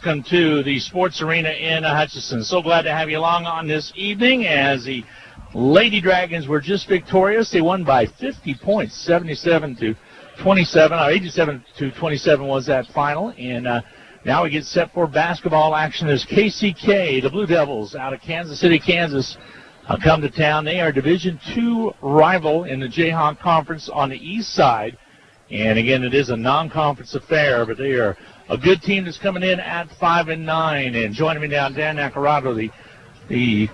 welcome to the Sports Arena in Hutchinson. So glad to have you along on this evening as the Lady Dragons were just victorious. They won by 50 points, 77-27, or 87-27 was that final. And now we get set for basketball action as KCK, the Blue Devils out of Kansas City, Kansas, come to town. They are Division II rival in the Jayhawk Conference on the east side. And again, it is a non-conference affair, but they are a good team that's coming in at 5-9. And joining me now, Dan Nacarado, the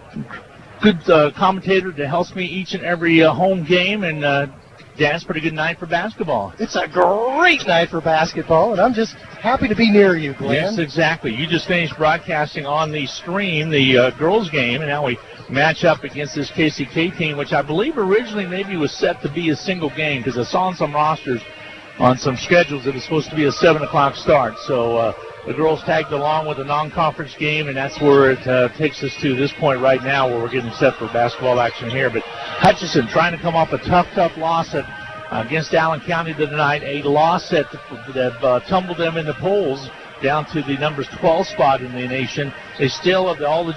good commentator that helps me each and every home game. And Dan, it's a pretty good night for basketball. It's a great night for basketball, and I'm just happy to be near you, Glenn. Yes, exactly. You just finished broadcasting on the stream the girls' game, and now we match up against this KCK team, which I believe originally maybe was set to be a single game, because I saw on some rosters, on some schedules, it was supposed to be a 7 o'clock start. So the girls tagged along with a non-conference game, and that's where it takes us to this point right now, where we're getting set for basketball action here. But Hutchinson trying to come off a tough loss against Allen County tonight, a loss that tumbled them in the polls down to the numbers 12 spot in the nation. They still, of all the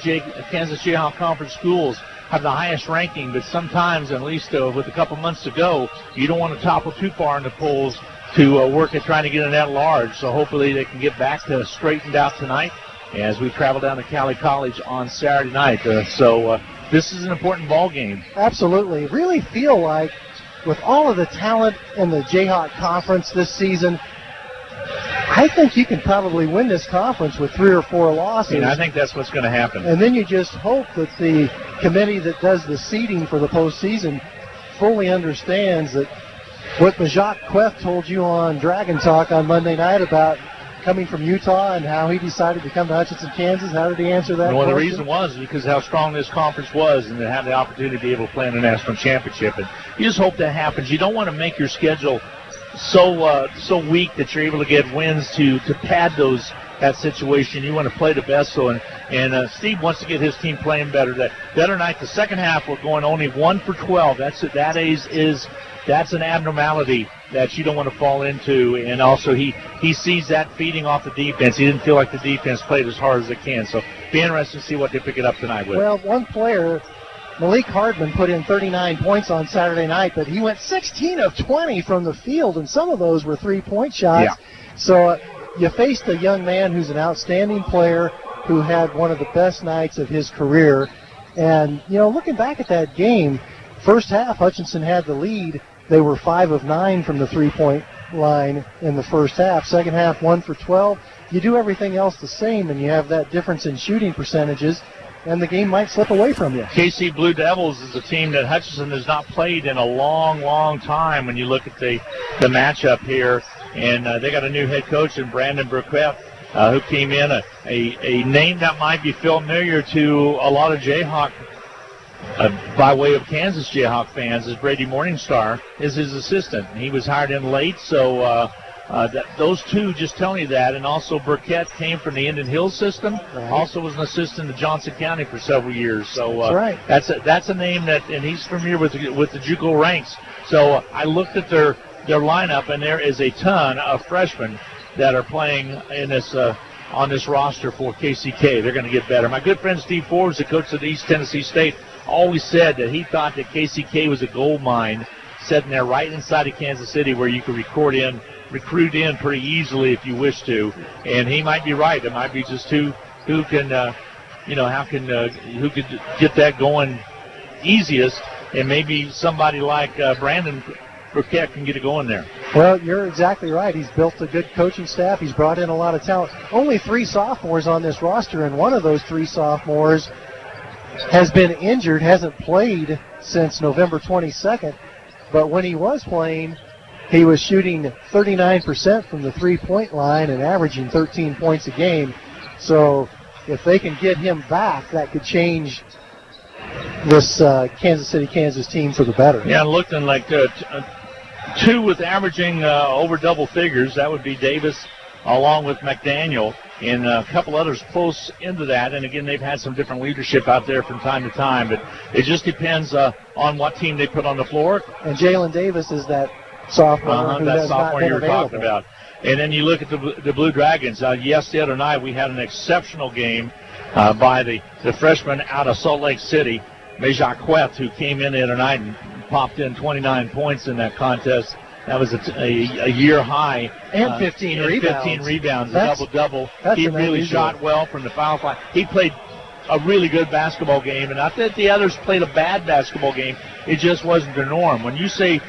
Kansas Jayhawk Conference schools, have the highest ranking, but sometimes, at least with a couple months to go, you don't want to topple too far in the polls to work at trying to get an at-large. So hopefully they can get back to straightened out tonight as we travel down to Cali College on Saturday night. So this is an important ball game. Absolutely. Really feel like with all of the talent in the Jayhawk Conference this season, I think you can probably win this conference with 3 or 4 losses. And I think that's what's going to happen. And then you just hope that the committee that does the seeding for the postseason fully understands that what Jacques Queth told you on Dragon Talk on Monday night about coming from Utah and how he decided to come to Hutchinson, Kansas. How did he answer that? Well, the reason was because how strong this conference was and to have the opportunity to be able to play in the national championship. And you just hope that happens. You don't want to make your schedule so weak that you're able to get wins to pad that situation. You want to play the best. So and Steve wants to get his team playing better. That better night. The second half we're going only 1 for 12. That's an abnormality that you don't want to fall into. And also he sees that feeding off the defense. He didn't feel like the defense played as hard as it can. So be interested to see what they pick it up tonight with. Well, one player, Malik Hardman, put in 39 points on Saturday night, but he went 16 of 20 from the field, and some of those were three-point shots. Yeah. So you faced a young man who's an outstanding player who had one of the best nights of his career. And, looking back at that game, first half, Hutchinson had the lead. They were 5 of 9 from the three-point line in the first half. Second half, 1 for 12. You do everything else the same, and you have that difference in shooting percentages, and the game might slip away from you. KC Blue Devils is a team that Hutchinson has not played in a long time when you look at the matchup here. And they got a new head coach in Brandon Burkett, who came in, a name that might be familiar to a lot of Jayhawk by way of Kansas Jayhawk fans, is Brady Morningstar is his assistant. He was hired in late, so those two just tell you that. And also Burkett came from the Indian Hills system, right. Also was an assistant to Johnson County for several years. So that's right. That's a name that, and he's familiar with the JUCO ranks. So I looked at their lineup, and there is a ton of freshmen that are playing in this on this roster for KCK. They're going to get better. My good friend Steve Forbes, the coach of East Tennessee State, always said that he thought that KCK was a gold mine sitting there right inside of Kansas City where you could recruit in pretty easily if you wish to. And he might be right. It might be just who could get that going easiest, and maybe somebody like Brandon Burkett can get it going there. Well, you're exactly right. He's built a good coaching staff. He's brought in a lot of talent. Only 3 sophomores on this roster, and one of those 3 sophomores has been injured, hasn't played since November 22nd. But when he was playing, he was shooting 39% from the three-point line and averaging 13 points a game. So if they can get him back, that could change this Kansas City, Kansas team for the better. Yeah, looking like 2 with averaging over double figures. That would be Davis along with McDaniel, and a couple others close into that. And again, they've had some different leadership out there from time to time, but it just depends on what team they put on the floor. And Jalen Davis is that sophomore who that has sophomore not been you were available. talking about. And then you look at the Blue Dragons. Yes, the other night we had an exceptional game by the freshman out of Salt Lake City, Mejaquet, who came in the other night and popped in 29 points in that contest. That was a year high. And 15 rebounds. 15 rebounds, a double-double. He really unusual. shot well from the foul line. He played a really good basketball game, and not that the others played a bad basketball game. It just wasn't the norm. When you see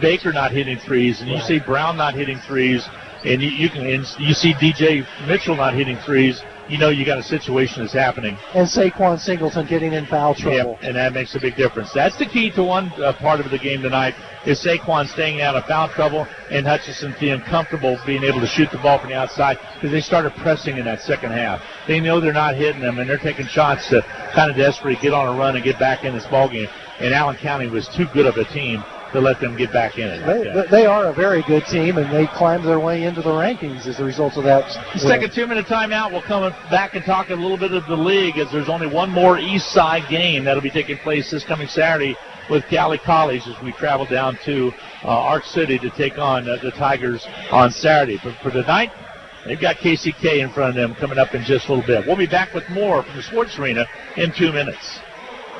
Baker not hitting threes, and you see Brown not hitting threes, and you see DJ Mitchell not hitting threes, you know you got a situation that's happening. And Saquon Singleton getting in foul trouble. Yeah, and that makes a big difference. That's the key to one part of the game tonight, is Saquon staying out of foul trouble and Hutchinson being comfortable being able to shoot the ball from the outside, because they started pressing in that second half. They know they're not hitting them, and they're taking shots to kind of desperately get on a run and get back in this ball game. And Allen County was too good of a team to let them get back in it. They are a very good team, and they climbed their way into the rankings as a result of that. Let's take a 2-minute timeout. We'll come back and talk a little bit of the league, as there's only one more East Side game that'll be taking place this coming Saturday with Cali College, as we travel down to Arc City to take on the Tigers on Saturday. But for tonight, they've got KCK in front of them coming up in just a little bit. We'll be back with more from the Sports Arena in 2 minutes.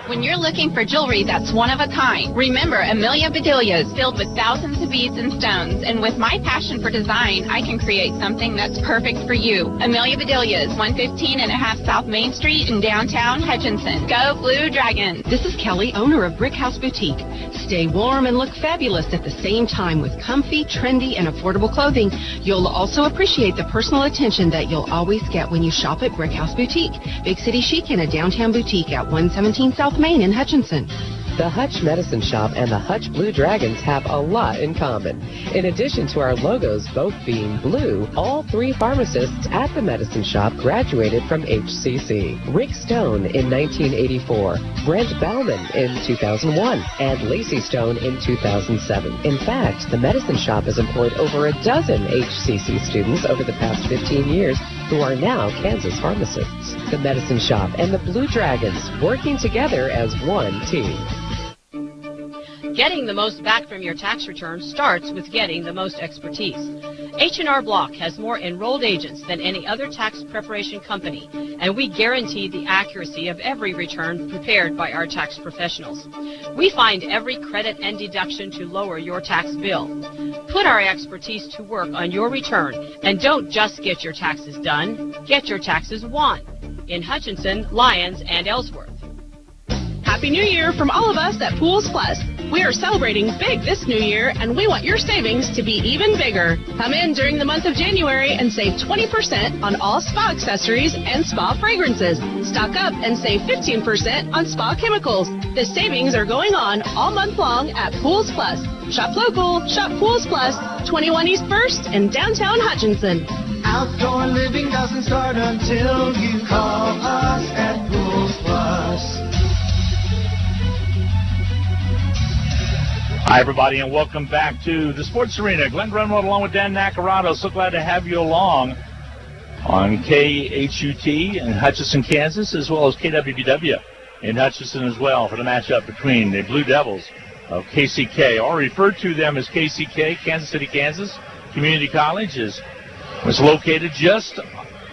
When you're looking for jewelry that's one of a kind, remember Amelia Bedelia is filled with thousands of beads and stones, and with my passion for design, I can create something that's perfect for you. Amelia Bedelia is 115.5 South Main Street in downtown Hutchinson. Go Blue Dragons! This is Kelly, owner of Brick House Boutique. Stay warm and look fabulous at the same time with comfy, trendy, and affordable clothing. You'll also appreciate the personal attention that you'll always get when you shop at Brick House Boutique. Big city chic in a downtown boutique at 117 South Main in Hutchinson. The Hutch Medicine Shop and the Hutch Blue Dragons have a lot in common. In addition to our logos both being blue, all three pharmacists at the Medicine Shop graduated from HCC. Rick Stone in 1984, Brent Bauman in 2001, and Lacey Stone in 2007. In fact, the Medicine Shop has employed over a dozen HCC students over the past 15 years who are now Kansas pharmacists. The Medicine Shop and the Blue Dragons working together as one team. Getting the most back from your tax return starts with getting the most expertise. H&R Block has more enrolled agents than any other tax preparation company, and we guarantee the accuracy of every return prepared by our tax professionals. We find every credit and deduction to lower your tax bill. Put our expertise to work on your return, and don't just get your taxes done, get your taxes won. In Hutchinson, Lyons, and Ellsworth. Happy New Year from all of us at Pools Plus. We are celebrating big this new year, and we want your savings to be even bigger. Come in during the month of January and save 20% on all spa accessories and spa fragrances. Stock up and save 15% on spa chemicals. The savings are going on all month long at Pools Plus. Shop local, shop Pools Plus, 21 East 1st in downtown Hutchinson. Outdoor living doesn't start until you call us at Pools Plus. Hi, everybody, and welcome back to the Sports Arena. Glenn Grunwald along with Dan Nacarado. So glad to have you along on KHUT in Hutchinson, Kansas, as well as KWBW in Hutchinson as well for the matchup between the Blue Devils of KCK. I'll refer to them as KCK, Kansas City, Kansas Community College was located just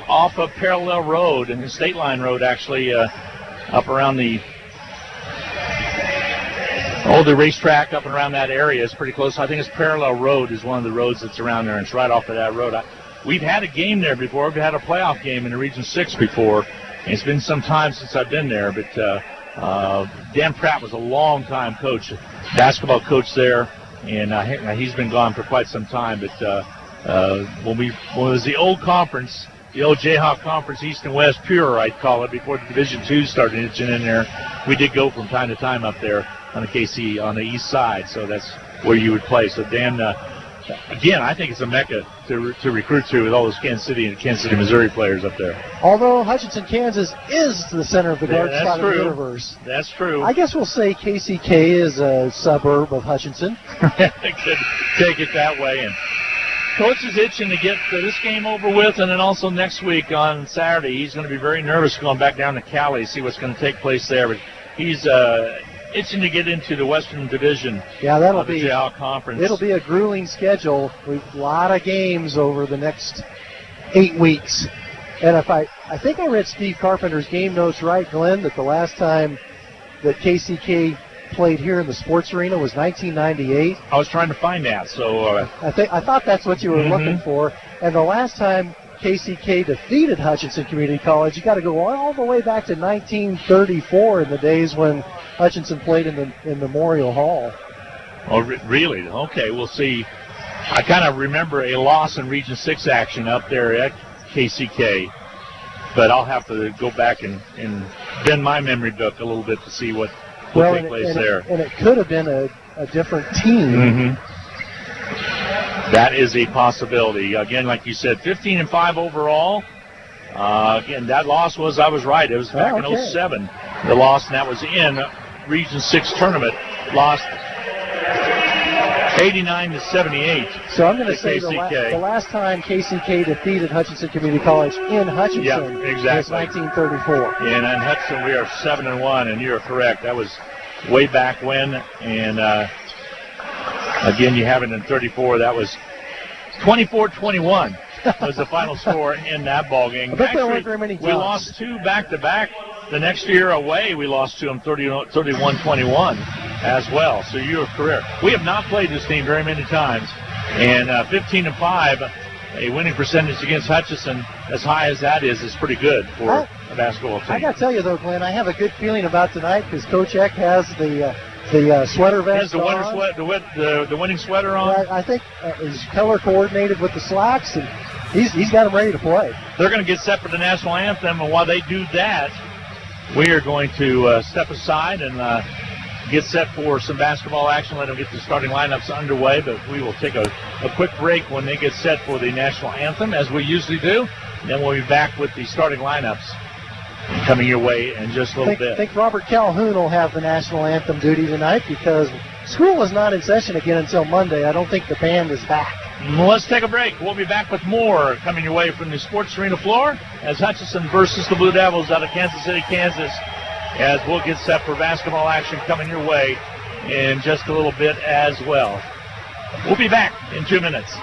off of Parallel Road, and the State Line Road, actually, up around the racetrack up and around that area is pretty close. I think it's Parallel Road is one of the roads that's around there, and it's right off of that road. We've had a game there before. We've had a playoff game in the Region 6 before, and it's been some time since I've been there. But Dan Pratt was a long-time coach, basketball coach there, and he's been gone for quite some time. But when it was the old conference, the old Jayhawk Conference, East and West, pure, I'd call it, before the Division II started itching in there, we did go from time to time up there on the KC, on the east side, so that's where you would play. So Dan, again, I think it's a mecca to recruit to with all those Kansas City and Kansas City, Missouri players up there. Although Hutchinson, Kansas is the center of the garden spot of the universe. That's true. I guess we'll say KCK is a suburb of Hutchinson. Could take it that way. And Coach is itching to get this game over with, and then also next week on Saturday, he's going to be very nervous going back down to Cali, see what's going to take place there. But he's itching to get into the Western Division. Yeah, that'll of the be JL Conference. It'll be a grueling schedule with a lot of games over the next 8 weeks. And I think I read Steve Carpenter's game notes right, Glenn, that the last time that KCK played here in the sports arena was 1998. I was trying to find that, so I thought that's what you were looking for. And the last time KCK defeated Hutchinson Community College, you got to go all the way back to 1934 in the days when Hutchinson played in Memorial Hall. Oh, really? Okay, we'll see. I kind of remember a loss in Region 6 action up there at KCK, but I'll have to go back and bend my memory book a little bit to see what took place there. And it could have been a different team. That is a possibility. Again, like you said, 15-5 overall. Again, that loss was, I was right, it was back in 07. The loss, and that was in Region 6 tournament. Lost 89-78. So I'm going to say the last time KCK defeated Hutchinson Community College in Hutchinson was 1934. And in Hutchinson, we are 7-1, and you're correct. That was way back when, and again, you have it in 34. That was 24-21 was the final score in that ball game. Actually, we lost 2 back-to-back. The next year away, we lost to them 31-21 as well. So you are correct. We have not played this team very many times, and 15-5, a winning percentage against Hutchinson, as high as that is pretty good for a basketball team. I got to tell you though, Glenn, I have a good feeling about tonight because Coach Eck has the sweater vest the on. The winning sweater on. I think he's color coordinated with the slacks, and he's got them ready to play. They're going to get set for the national anthem, and while they do that, we are going to step aside and get set for some basketball action. Let them get the starting lineups underway, but we will take a quick break when they get set for the national anthem, as we usually do. Then we'll be back with the starting lineups coming your way in just a little bit. I think Robert Calhoun will have the national anthem duty tonight because school is not in session again until Monday. I don't think the band is back. Let's take a break. We'll be back with more coming your way from the sports arena floor as Hutchinson versus the Blue Devils out of Kansas City, Kansas, as we'll get set for basketball action coming your way in just a little bit as well. We'll be back in 2 minutes.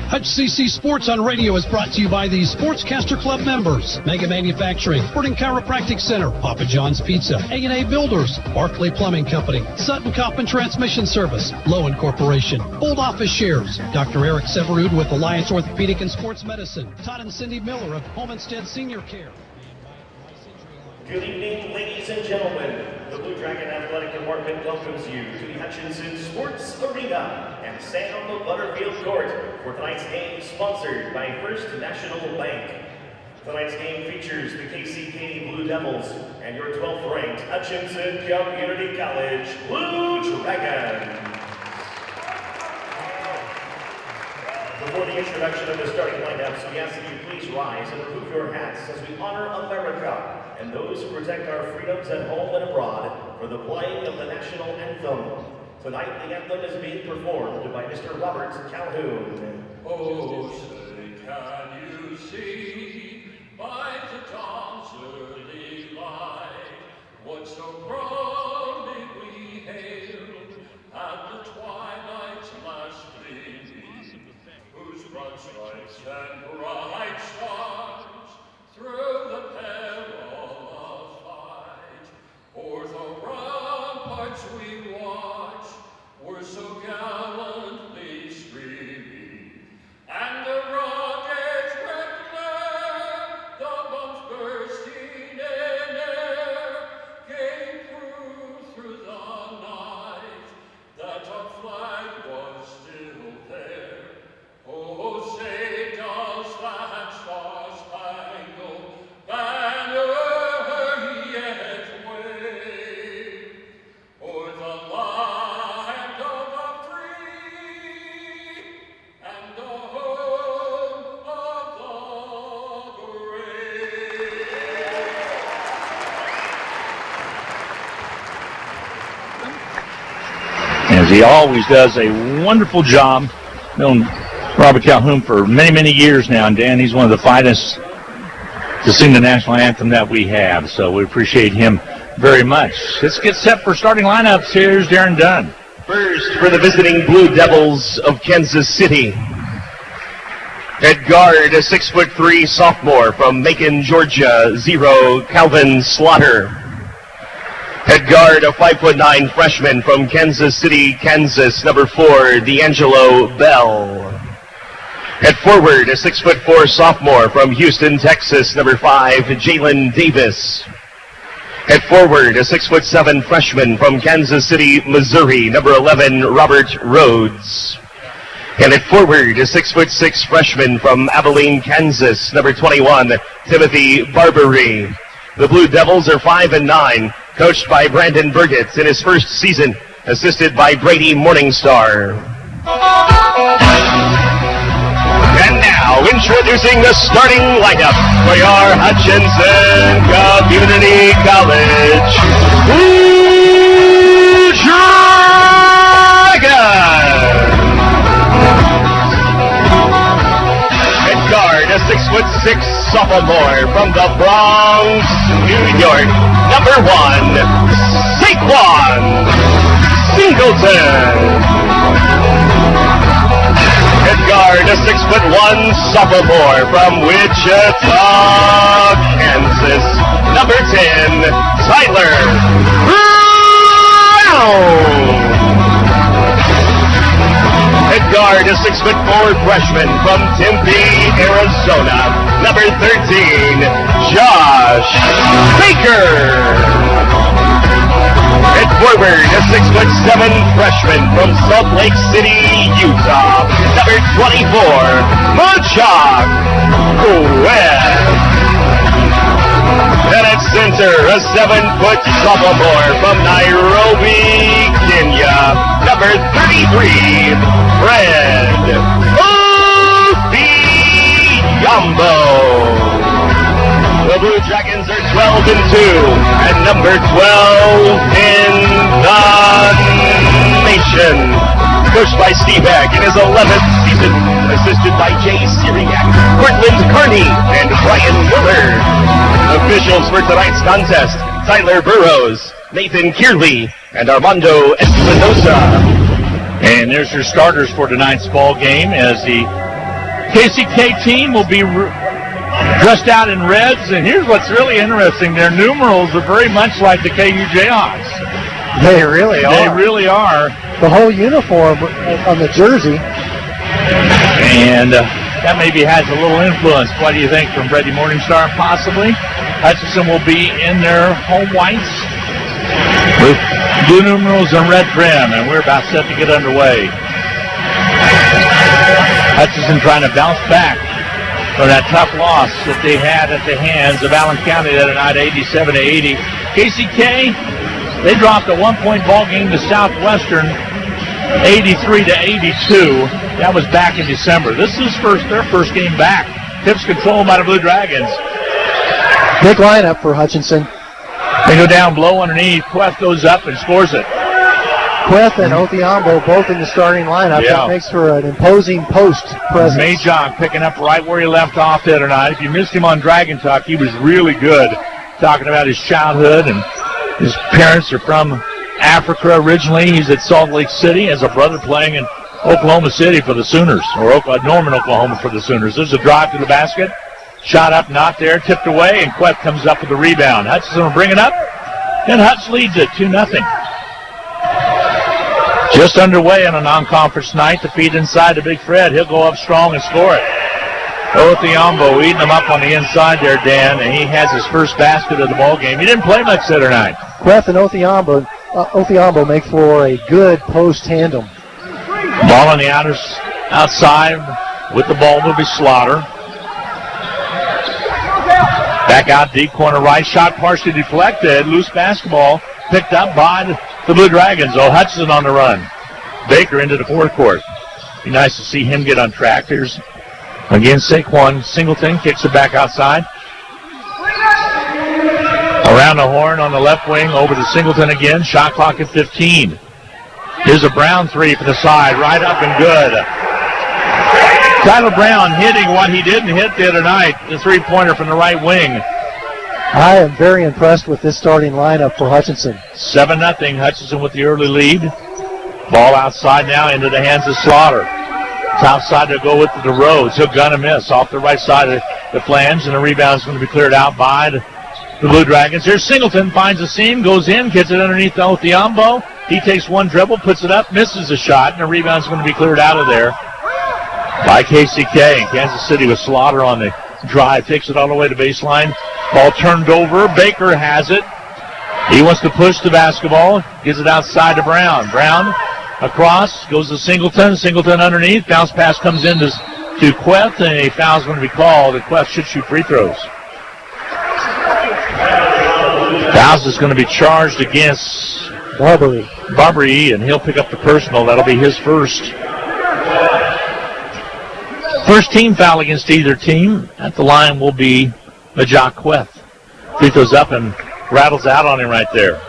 HCC Sports on Radio is brought to you by the Sportscaster Club members, Mega Manufacturing, Sporting Chiropractic Center, Papa John's Pizza, A&A Builders, Barclay Plumbing Company, Sutton Coppin Transmission Service, Lowen Corporation, Old Office Shares, Dr. Eric Severud with Alliance Orthopedic and Sports Medicine, Todd and Cindy Miller of Homestead Senior Care. Good evening, ladies and gentlemen. The Blue Dragon Athletic Department welcomes you to the Hutchinson Sports Arena and stand on the Butterfield Court for tonight's game, sponsored by First National Bank. Tonight's game features the KCK Blue Devils and your 12th ranked Hutchinson Community College Blue Dragons. Before the introduction of the starting lineups, we ask that you please rise and remove your hats as we honor America and those who protect our freedoms at home and abroad for the playing of the national anthem. Tonight, the anthem is being performed by Mr. Robert Calhoun. Oh, say, can you see by the dawn's early light what so proudly we hailed at the twilight's last gleaming, whose broad stripes and bright stars through the perilous fight o'er the ramparts we watch were so gallantly streaming, and the rockets red glare, the bombs bursting in air, came through the night, that our flag was still there. Oh, say does that star-spangled banner yet wave o'er the land of the free and the home of the brave? As he always does a wonderful job. Known Robert Calhoun for many, many years now, and Dan, he's one of the finest to sing the national anthem that we have, so we appreciate him very much. Let's get set for starting lineups. Here's Darren Dunn. First for the visiting Blue Devils of Kansas City. At guard, a 6'3" sophomore from Macon, Georgia, 0, Calvin Slaughter. At guard, a 5'9" freshman from Kansas City, Kansas, number 4, D'Angelo Bell. At forward, a 6'4" sophomore from Houston, Texas, number 5, Jalen Davis. At forward, a 6'7" freshman from Kansas City, Missouri, number 11, Robert Rhodes. And at forward, a 6'6" freshman from Abilene, Kansas, number 21, Timothy Barbary. The Blue Devils are 5-9, coached by Brandon Burgett in his first season, assisted by Brady Morningstar. And now, introducing the starting lineup for your Hutchinson Community College Blue Dragons. At guard, a 6'6" sophomore from the Bronx, New York, number 1, Saquon Singleton. At guard, a 6'1" sophomore from Wichita, Kansas, number 10, Tyler Brown. At guard, a 6'4" freshman from Tempe, Arizona, number 13, Josh Baker. At forward, a 6'7" freshman from Salt Lake City, Utah, number 24, Machak Webb. And at center, a 7-foot sophomore from Nairobi, Kenya, number 33, Fred Obiambo. The Blue Dragons are 12-2 and number 12 in the nation. Coached by Steve Eck in his 11th season, assisted by Jay Syriac, Cortland Carney, and Brian Willard. Officials for tonight's contest, Tyler Burrows, Nathan Kearley, and Armando Espinosa. And there's your starters for tonight's ball game, as the KCK team will be dressed out in reds. And here's what's really interesting. Their numerals are very much like the KU Jayhawks. They really are. They really are. The whole uniform on the jersey. And that maybe has a little influence. What do you think from Brady Morningstar? Possibly. Hutchinson will be in their home whites with blue numerals and red trim, and we're about set to get underway. Hutchinson trying to bounce back from that tough loss that they had at the hands of Allen County the other night, 87-80. KCK, they dropped a 1-point ball game to Southwestern, 83-82. That was back in December. This is their first game back. Tips control by the Blue Dragons. Big lineup for Hutchinson. They go down low underneath. Queth goes up and scores it. Queth and Othiambo both in the starting lineup. Yeah. That makes for an imposing post presence. Majok picking up right where he left off the other night. If you missed him on Dragon Talk, he was really good, talking about his childhood, and his parents are from Africa originally. He's at Salt Lake City, has a brother playing in Oklahoma City for the Sooners, or Norman, Oklahoma for the Sooners. There's a drive to the basket. Shot up, not there, tipped away, and Queth comes up with the rebound. Hutchinson will bring it up, and Hutch leads it 2-0. Just underway on a non-conference night. The feed inside to Big Fred. He'll go up strong and score it. Othiambo eating him up on the inside there, Dan, and he has his first basket of the ball game. He didn't play much the other night. Queth and Othiambo make for a good post tandem. Ball on the outside with the ball will be Slaughter. Back out deep corner right. Shot partially deflected. Loose basketball picked up by the Blue Dragons. Hutchinson on the run. Baker into the forecourt. Be nice to see him get on track. Here's again Saquon Singleton kicks it back outside. Around the horn on the left wing over to Singleton again. Shot clock at 15. Here's a Brown three from the side. Right up and good. Tyler Brown hitting what he didn't hit the other night. The three-pointer from the right wing. I am very impressed with this starting lineup for Hutchinson. 7-0, Hutchinson with the early lead. Ball outside now into the hands of Slaughter. Top side to go with the Rhodes. He'll gun and miss off the right side of the flange, and the rebound is going to be cleared out by the Blue Dragons. Here's Singleton, finds a seam, goes in, gets it underneath Othiambo. He takes one dribble, puts it up, misses a shot, and the rebound's going to be cleared out of there by KCK. Kansas City with Slaughter on the drive, takes it all the way to baseline. Ball turned over. Baker has it. He wants to push the basketball, gives it outside to Brown. Brown across, goes to Singleton. Singleton underneath. Bounce pass comes in to Queth, and a foul's going to be called, and Queth should shoot free throws. Fouls is going to be charged against Barbary, and he'll pick up the personal. That'll be his first. First team foul against either team. At the line will be Majak Queth. Free throws up and rattles out on him right there.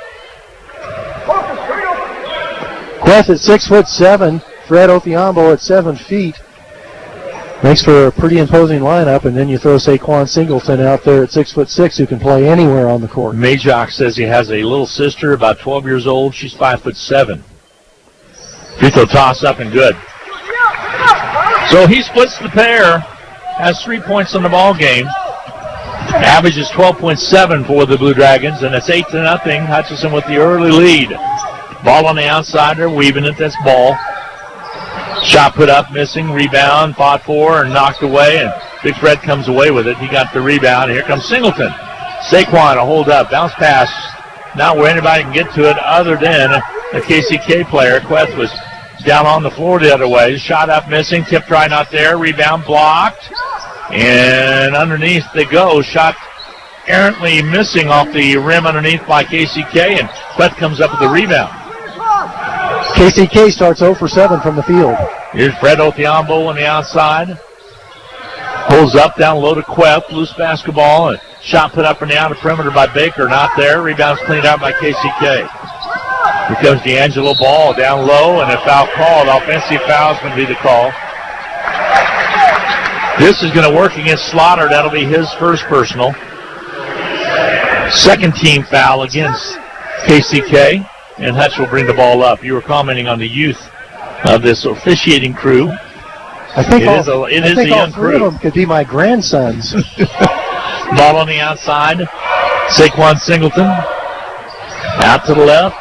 Queth at 6'7", Fred Othiambo at 7 feet. Makes for a pretty imposing lineup, and then you throw Saquon Singleton out there at 6'6", who can play anywhere on the court. Majak says he has a little sister, about 12 years old. She's 5'7". Free throw toss up and good. So he splits the pair, has 3 points on the ball game. Average is 12.7 for the Blue Dragons, and it's 8-0. Hutchinson with the early lead. Ball on the outside, they're weaving it. That's ball. Shot put up, missing, rebound, fought for, and knocked away, and Big Fred comes away with it. He got the rebound. Here comes Singleton. Saquon, a hold up, bounce pass. Not where anybody can get to it other than a KCK player. Queth was down on the floor the other way. Shot up, missing, tip try not there, rebound blocked. And underneath they go. Shot errantly missing off the rim underneath by KCK, and Queth comes up with the rebound. KCK starts 0 for 7 from the field. Here's Fred Othiambo on the outside. Pulls up, down low to Queth. Loose basketball. And shot put up from the outer perimeter by Baker. Not there. Rebound's cleaned out by KCK. Here comes D'Angelo Ball down low, and a foul called. Offensive foul is going to be the call. This is going to work against Slaughter. That'll be his first personal. Second team foul against KCK. And Hutch will bring the ball up. You were commenting on the youth of this officiating crew. I think all three of them could be my grandsons. Ball on the outside. Saquon Singleton. Out to the left.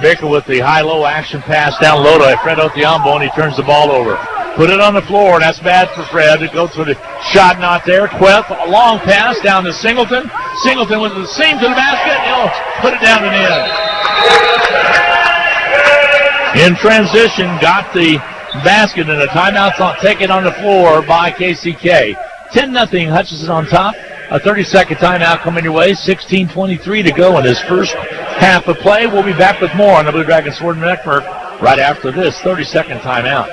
Baker with the high-low action pass down low to Fred Othiambo, and he turns the ball over. Put it on the floor, and that's bad for Fred. It goes for the shot not there. Queth, a long pass down to Singleton. Singleton with the seam to the basket. He'll put it down and in. In transition, got the basket, and a timeout's taken on the floor by KCK. 10-0, Hutchinson on top. A 30-second timeout coming your way. 16:23 to go in this first half of play. We'll be back with more on the Blue Dragon Sword Network right after this 30-second timeout.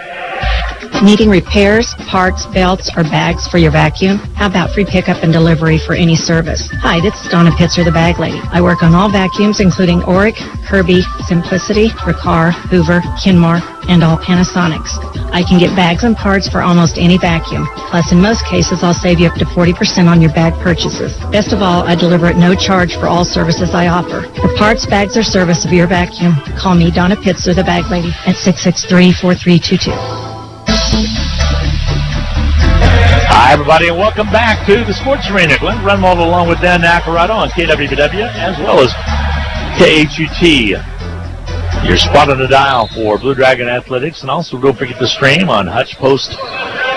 Needing repairs, parts, belts, or bags for your vacuum? How about free pickup and delivery for any service? Hi, this is Donna Pitzer, the Bag Lady. I work on all vacuums, including Oric, Kirby, Simplicity, Riccar, Hoover, Kinmar, and all Panasonics. I can get bags and parts for almost any vacuum. Plus, in most cases, I'll save you up to 40% on your bag purchases. Best of all, I deliver at no charge for all services I offer. For parts, bags, or service of your vacuum, call me, Donna Pitzer, the Bag Lady, at 663-4322. Hi, everybody, and welcome back to the Sports Arena. Glenn Grunwald along with Dan Nacarado on KWW as well as KHUT. Your spot on the dial for Blue Dragon Athletics, and also don't forget the stream on Hutch Post.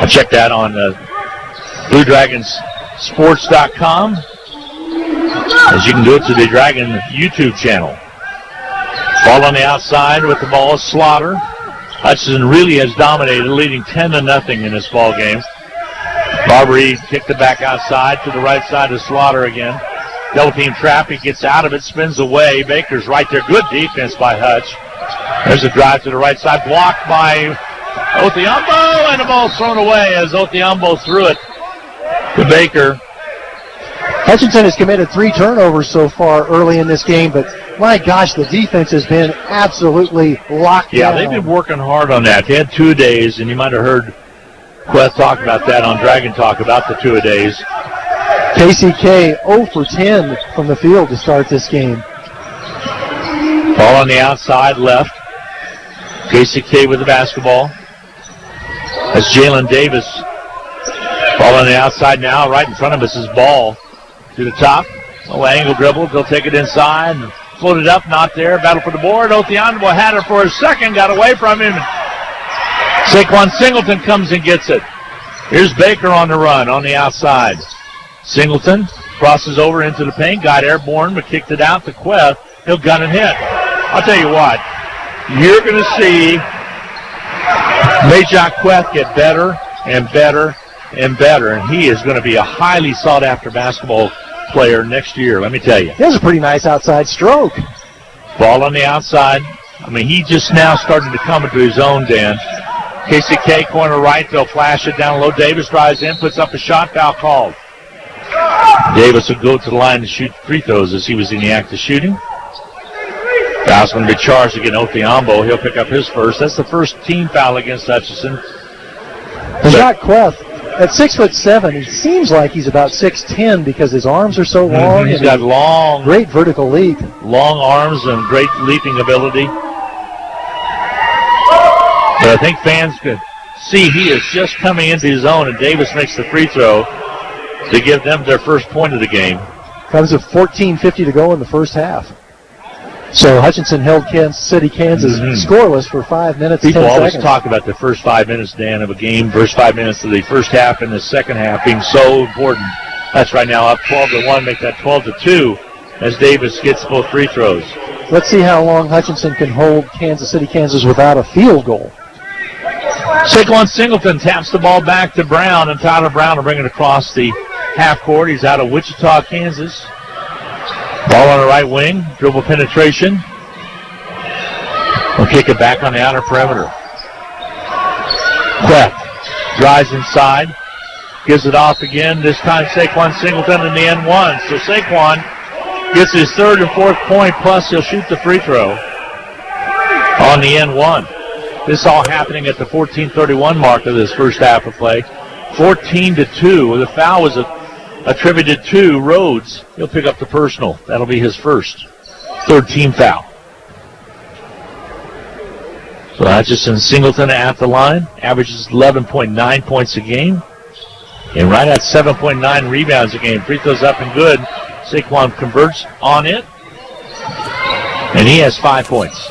Check that on BlueDragonsSports.com, as you can do it to the Dragon YouTube channel. Ball on the outside with the ball is Slaughter. Hutchinson really has dominated, leading 10-0 in this ball game. Barbary kicked it back outside to the right side of Slaughter again. Double team traffic, gets out of it, spins away. Baker's right there. Good defense by Hutch. There's a drive to the right side, blocked by Othiambo, and the ball thrown away as Othiambo threw it to Baker. Hutchinson has committed 3 turnovers so far early in this game, but my gosh, the defense has been absolutely locked down. Yeah, they've been working hard on that. They had 2-a-days, and you might have heard Queth talk about that on Dragon Talk about the 2-a-days. KCK 0 for 10 from the field to start this game. Ball on the outside left. KCK with the basketball. That's Jalen Davis. Ball on the outside now. Right in front of us is Ball to the top. Oh, angle dribble. They'll take it inside. Floated up, not there. Battle for the board. Othianbo had her for a second. Got away from him. Saquon Singleton comes and gets it. Here's Baker on the run on the outside. Singleton crosses over into the paint. Got airborne, but kicked it out to Queth. He'll gun and hit. I'll tell you what. You're going to see Majak Queth get better and better and better, and he is going to be a highly sought-after basketball player next year, let me tell you. He has a pretty nice outside stroke. Ball on the outside. I mean, he just now started to come into his own, Dan. KCK corner right. They'll flash it down low. Davis drives in, puts up a shot. Foul called. Davis will go to the line to shoot free throws as he was in the act of shooting. Foul's going to be charged against Othiambo. He'll pick up his first. That's the first team foul against Hutchinson. Majak Queth, at 6'7", he seems like he's about 6'10" because his arms are so long. He's got long, great vertical leap. Long arms and great leaping ability. But I think fans could see he is just coming into his own, and Davis makes the free throw to give them their first point of the game. Comes with 14:50 to go in the first half. So Hutchinson held Kansas City, Kansas scoreless for 5 minutes, People 10 always seconds. talk about the first 5 minutes, Dan, of a game, first 5 minutes of the first half and the second half being so important. That's right now up 12-1, make that 12-2 as Davis gets both free throws. Let's see how long Hutchinson can hold Kansas City, Kansas without a field goal. Saquon Singleton taps the ball back to Brown, and Tyler Brown will bring it across the half court. He's out of Wichita, Kansas. Ball on the right wing, dribble penetration. We'll kick it back on the outer perimeter. Queth drives inside, gives it off again. This time Saquon Singleton in the N1. So Saquon gets his third and fourth point, plus he'll shoot the free throw on the N1. This all happening at the 14:31 mark of this first half of play. 14-2. The foul was attributed to Rhodes. He'll pick up the personal. That'll be his first. Third team foul. So Hutchinson Singleton at the line. Averages 11.9 points a game. And right at 7.9 rebounds a game. Free throws up and good. Saquon converts on it. And he has 5 points.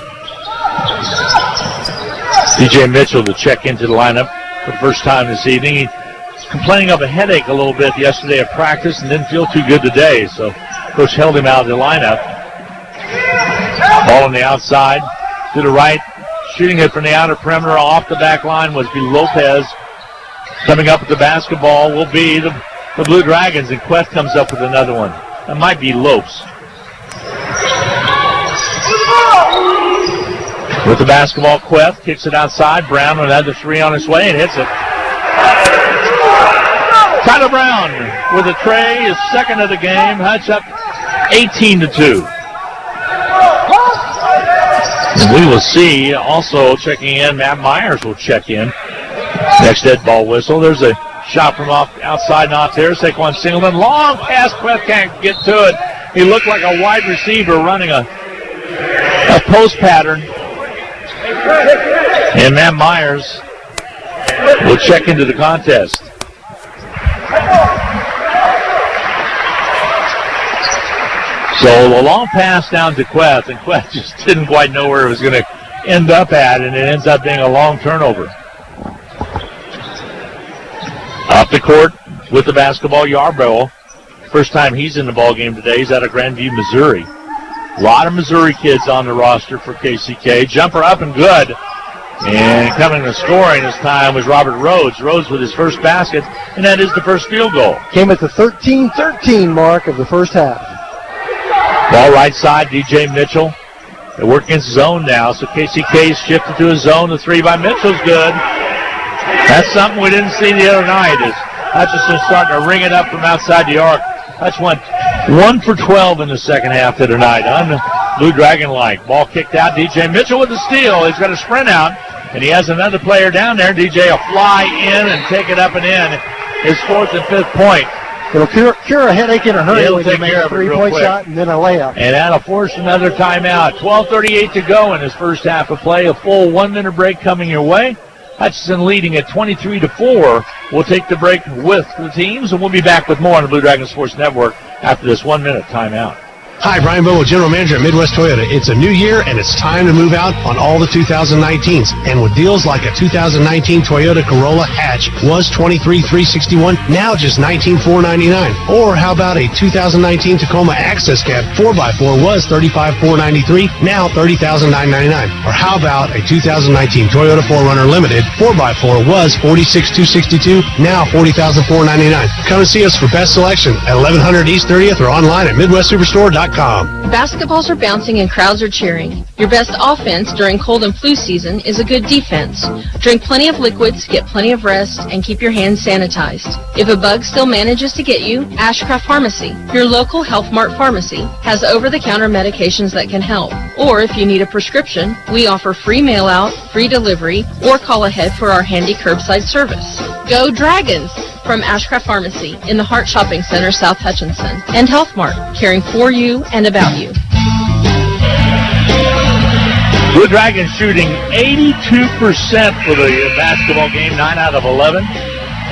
DJ Mitchell to check into the lineup for the first time this evening. He was complaining of a headache a little bit yesterday at practice and didn't feel too good today, so Coach held him out of the lineup. Ball on the outside to the right. Shooting it from the outer perimeter off the back line was Lopez. Coming up with the basketball will be the Blue Dragons, and Queth comes up with another one. That might be Lopes. With the basketball, Queth kicks it outside. Brown with another three on his way and hits it. Tyler Brown with a tray, his second of the game. Hutch up 18-2. And we will see also checking in. Matt Myers will check in. Next dead ball whistle. There's a shot from off outside, not there. Saquon Singleton. Long pass. Queth can't get to it. He looked like a wide receiver running a post pattern. And Matt Myers will check into the contest. So a long pass down to Queth, and Queth just didn't quite know where it was going to end up at, and it ends up being a long turnover. Up the court with the basketball, Yarbrough. First time he's in the ball game today. He's out of Grandview, Missouri. A lot of Missouri kids on the roster for KCK. Jumper up and good. And coming to scoring this time was Robert Rhodes. Rhodes with his first basket, and that is the first field goal. Came at the 13-13 mark of the first half. Ball right side, DJ Mitchell. They work against zone now, so KCK's shifted to a zone. The three by Mitchell's good. That's something we didn't see the other night. Is Hutchinson starting to ring it up from outside the arc. Hutch went 1 for 12 in the second half of the night. Blue Dragon-like. Ball kicked out. DJ Mitchell with the steal. He's got a sprint out, and he has another player down there. DJ will fly in and take it up and in. His fourth and fifth point. It'll cure a headache in a hurry It'll when you take make care a of it real three-point quick. shot and then a layup. And that'll force another timeout. 12:38 to go in his first half of play. A full 1-minute break coming your way. Hutchinson leading at 23-4. We'll take the break with the teams, and we'll be back with more on the Blue Dragon Sports Network after this 1-minute timeout. Hi, Brian Bobo, General Manager at Midwest Toyota. It's a new year, and it's time to move out on all the 2019s. And with deals like a 2019 Toyota Corolla hatch was $23,361, now just $19,499. Or how about a 2019 Tacoma Access Cab 4x4 was $35,493, now $30,999. Or how about a 2019 Toyota 4Runner Limited 4x4 was $46,262, now $40,499. Come and see us for best selection at 1100 East 30th or online at MidwestSuperstore.com. Basketballs are bouncing and crowds are cheering. Your best offense during cold and flu season is a good defense. Drink plenty of liquids, get plenty of rest, and keep your hands sanitized. If a bug still manages to get you, Ashcraft Pharmacy, your local Health Mart pharmacy, has over-the-counter medications that can help. Or if you need a prescription, we offer free mail-out, free delivery, or call ahead for our handy curbside service. Go Dragons! From Ashcraft Pharmacy in the Hart Shopping Center, South Hutchinson, and Health Mart, caring for you and about you. Blue Dragons shooting 82% for the basketball game, 9 out of 11,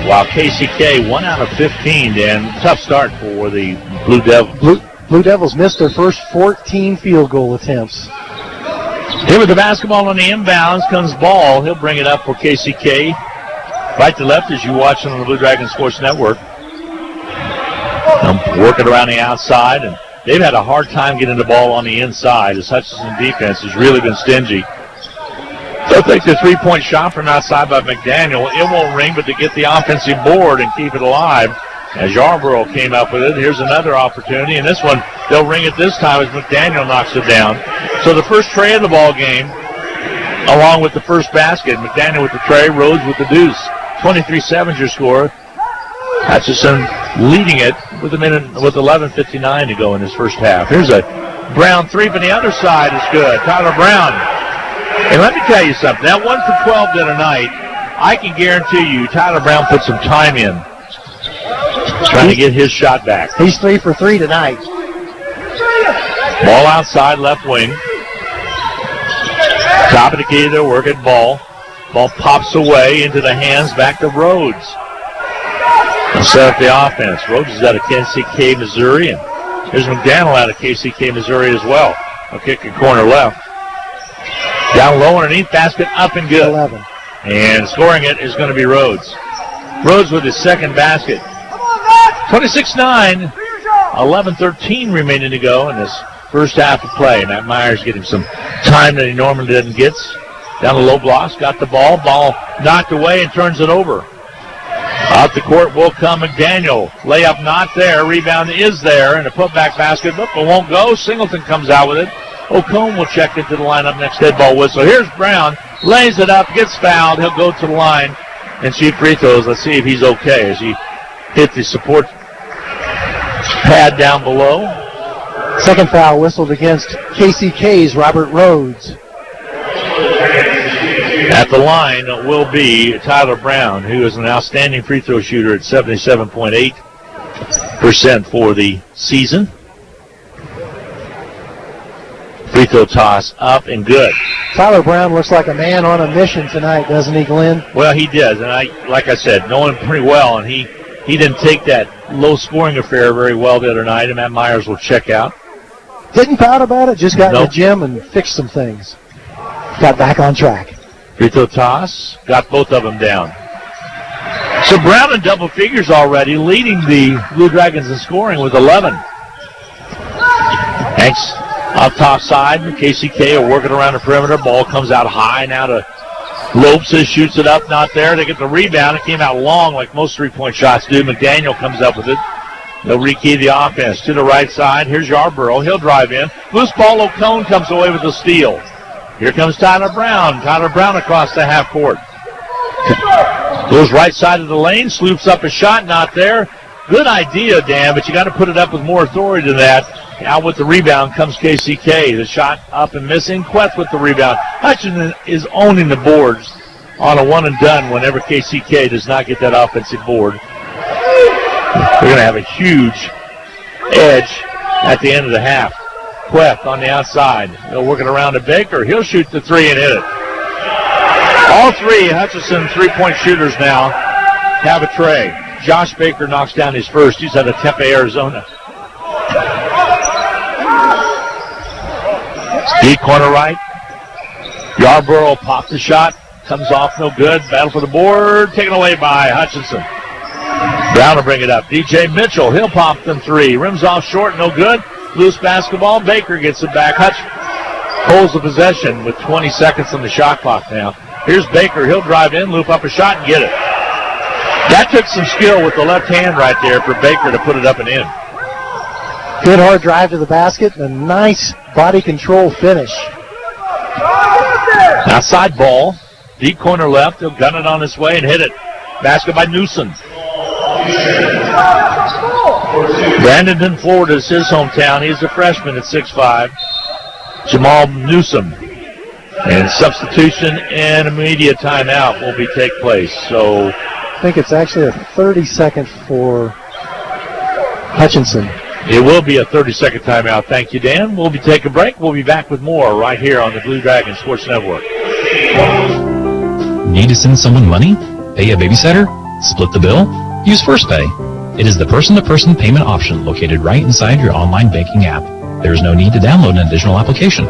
while KCK 1 out of 15, Dan. Tough start for the Blue Devils. Blue Devils missed their first 14 field goal attempts. Here with the basketball on the inbounds comes Ball. He'll bring it up for KCK. Right to left as you watch on the Blue Dragon Sports Network. Working around the outside, and they've had a hard time getting the ball on the inside as Hutchinson defense has really been stingy. They'll take the three-point shot from outside by McDaniel. It won't ring, but to get the offensive board and keep it alive as Yarborough came up with it. Here's another opportunity, and this one, they'll ring it this time as McDaniel knocks it down. So the first tray of the ball game, along with the first basket, McDaniel with the tray, Rhodes with the deuce. 23-7 your score. Hutchinson leading it with 11:59 to go in his first half. Here's a Brown three from the other side is good. Tyler Brown. And let me tell you something. That 1 for 12 the other night, I can guarantee you Tyler Brown put some time in trying to get his shot back. He's 3 for 3 tonight. Ball outside left wing. Top of the key, they're working ball. Ball pops away into the hands back to Rhodes. And set up the offense. Rhodes is out of KCK, Missouri, and here's McDaniel out of KCK, Missouri as well. A kick in corner left. Down low underneath, basket up and good. 11. And scoring it is going to be Rhodes. Rhodes with his second basket. 26-9, 11-13 remaining to go in this first half of play. Matt Myers getting some time that he normally doesn't get. Down the low blocks, got the ball. Ball knocked away and turns it over. Out the court will come McDaniel. Layup not there. Rebound is there. And a putback basket, but it won't go. Singleton comes out with it. O'Combe will check into the lineup next head ball whistle. Here's Brown. Lays it up, gets fouled. He'll go to the line and shoot free throws. Let's see if he's okay as he hit the support pad down below. Second foul whistled against KCK's Robert Rhodes. At the line will be Tyler Brown, who is an outstanding free throw shooter at 77.8% for the season. Free throw toss up and good. Tyler Brown looks like a man on a mission tonight, doesn't he, Glenn? Well, he does, and like I said, know him pretty well, and he didn't take that low-scoring affair very well the other night, and Matt Myers will check out. Didn't pout about it, just got in the gym and fixed some things. Got back on track. Free throw toss, got both of them down. So Brown in double figures already, leading the Blue Dragons in scoring with 11. Hanks off top side. KCK are working around the perimeter. Ball comes out high now to Lopes. Shoots it up, not there. They get the rebound. It came out long like most three-point shots do. McDaniel comes up with it. They'll rekey the offense to the right side. Here's Yarborough. He'll drive in. Loose ball. O'Cone comes away with the steal. Here comes Tyler Brown. Tyler Brown across the half court. Goes right side of the lane. Sloops up a shot. Not there. Good idea, Dan, but you got to put it up with more authority than that. Out with the rebound comes KCK. The shot up and missing. Queth with the rebound. Hutchinson is owning the boards on a one and done whenever KCK does not get that offensive board. We're going to have a huge edge at the end of the half. Queth on the outside. They'll work it around to Baker. He'll shoot the three and hit it. All three Hutchinson three-point shooters now have a tray. Josh Baker knocks down his first. He's out of Tempe, Arizona. Deep corner right. Yarborough popped the shot. Comes off no good. Battle for the board. Taken away by Hutchinson. Brown will bring it up. DJ Mitchell. He'll pop them three. Rims off short. No good. Loose basketball. Baker gets it back. Hutch holds the possession with 20 seconds on the shot clock now. Here's Baker. He'll drive in, loop up a shot, and get it. That took some skill with the left hand right there for Baker to put it up and in. Good hard drive to the basket and a nice body control finish. Outside ball. Deep corner left. He'll gun it on his way and hit it. Basket by Newsom. Bradenton, Florida is his hometown. He's a freshman at 6'5". Jamal Newsom. And substitution and immediate timeout will take place. So I think it's actually a 30-second for Hutchinson. It will be a 30-second timeout. Thank you, Dan. We'll be taking a break. We'll be back with more right here on the Blue Dragon Sports Network. Need to send someone money? Pay a babysitter? Split the bill? Use FirstPay. It is the person-to-person payment option located right inside your online banking app. There is no need to download an additional application.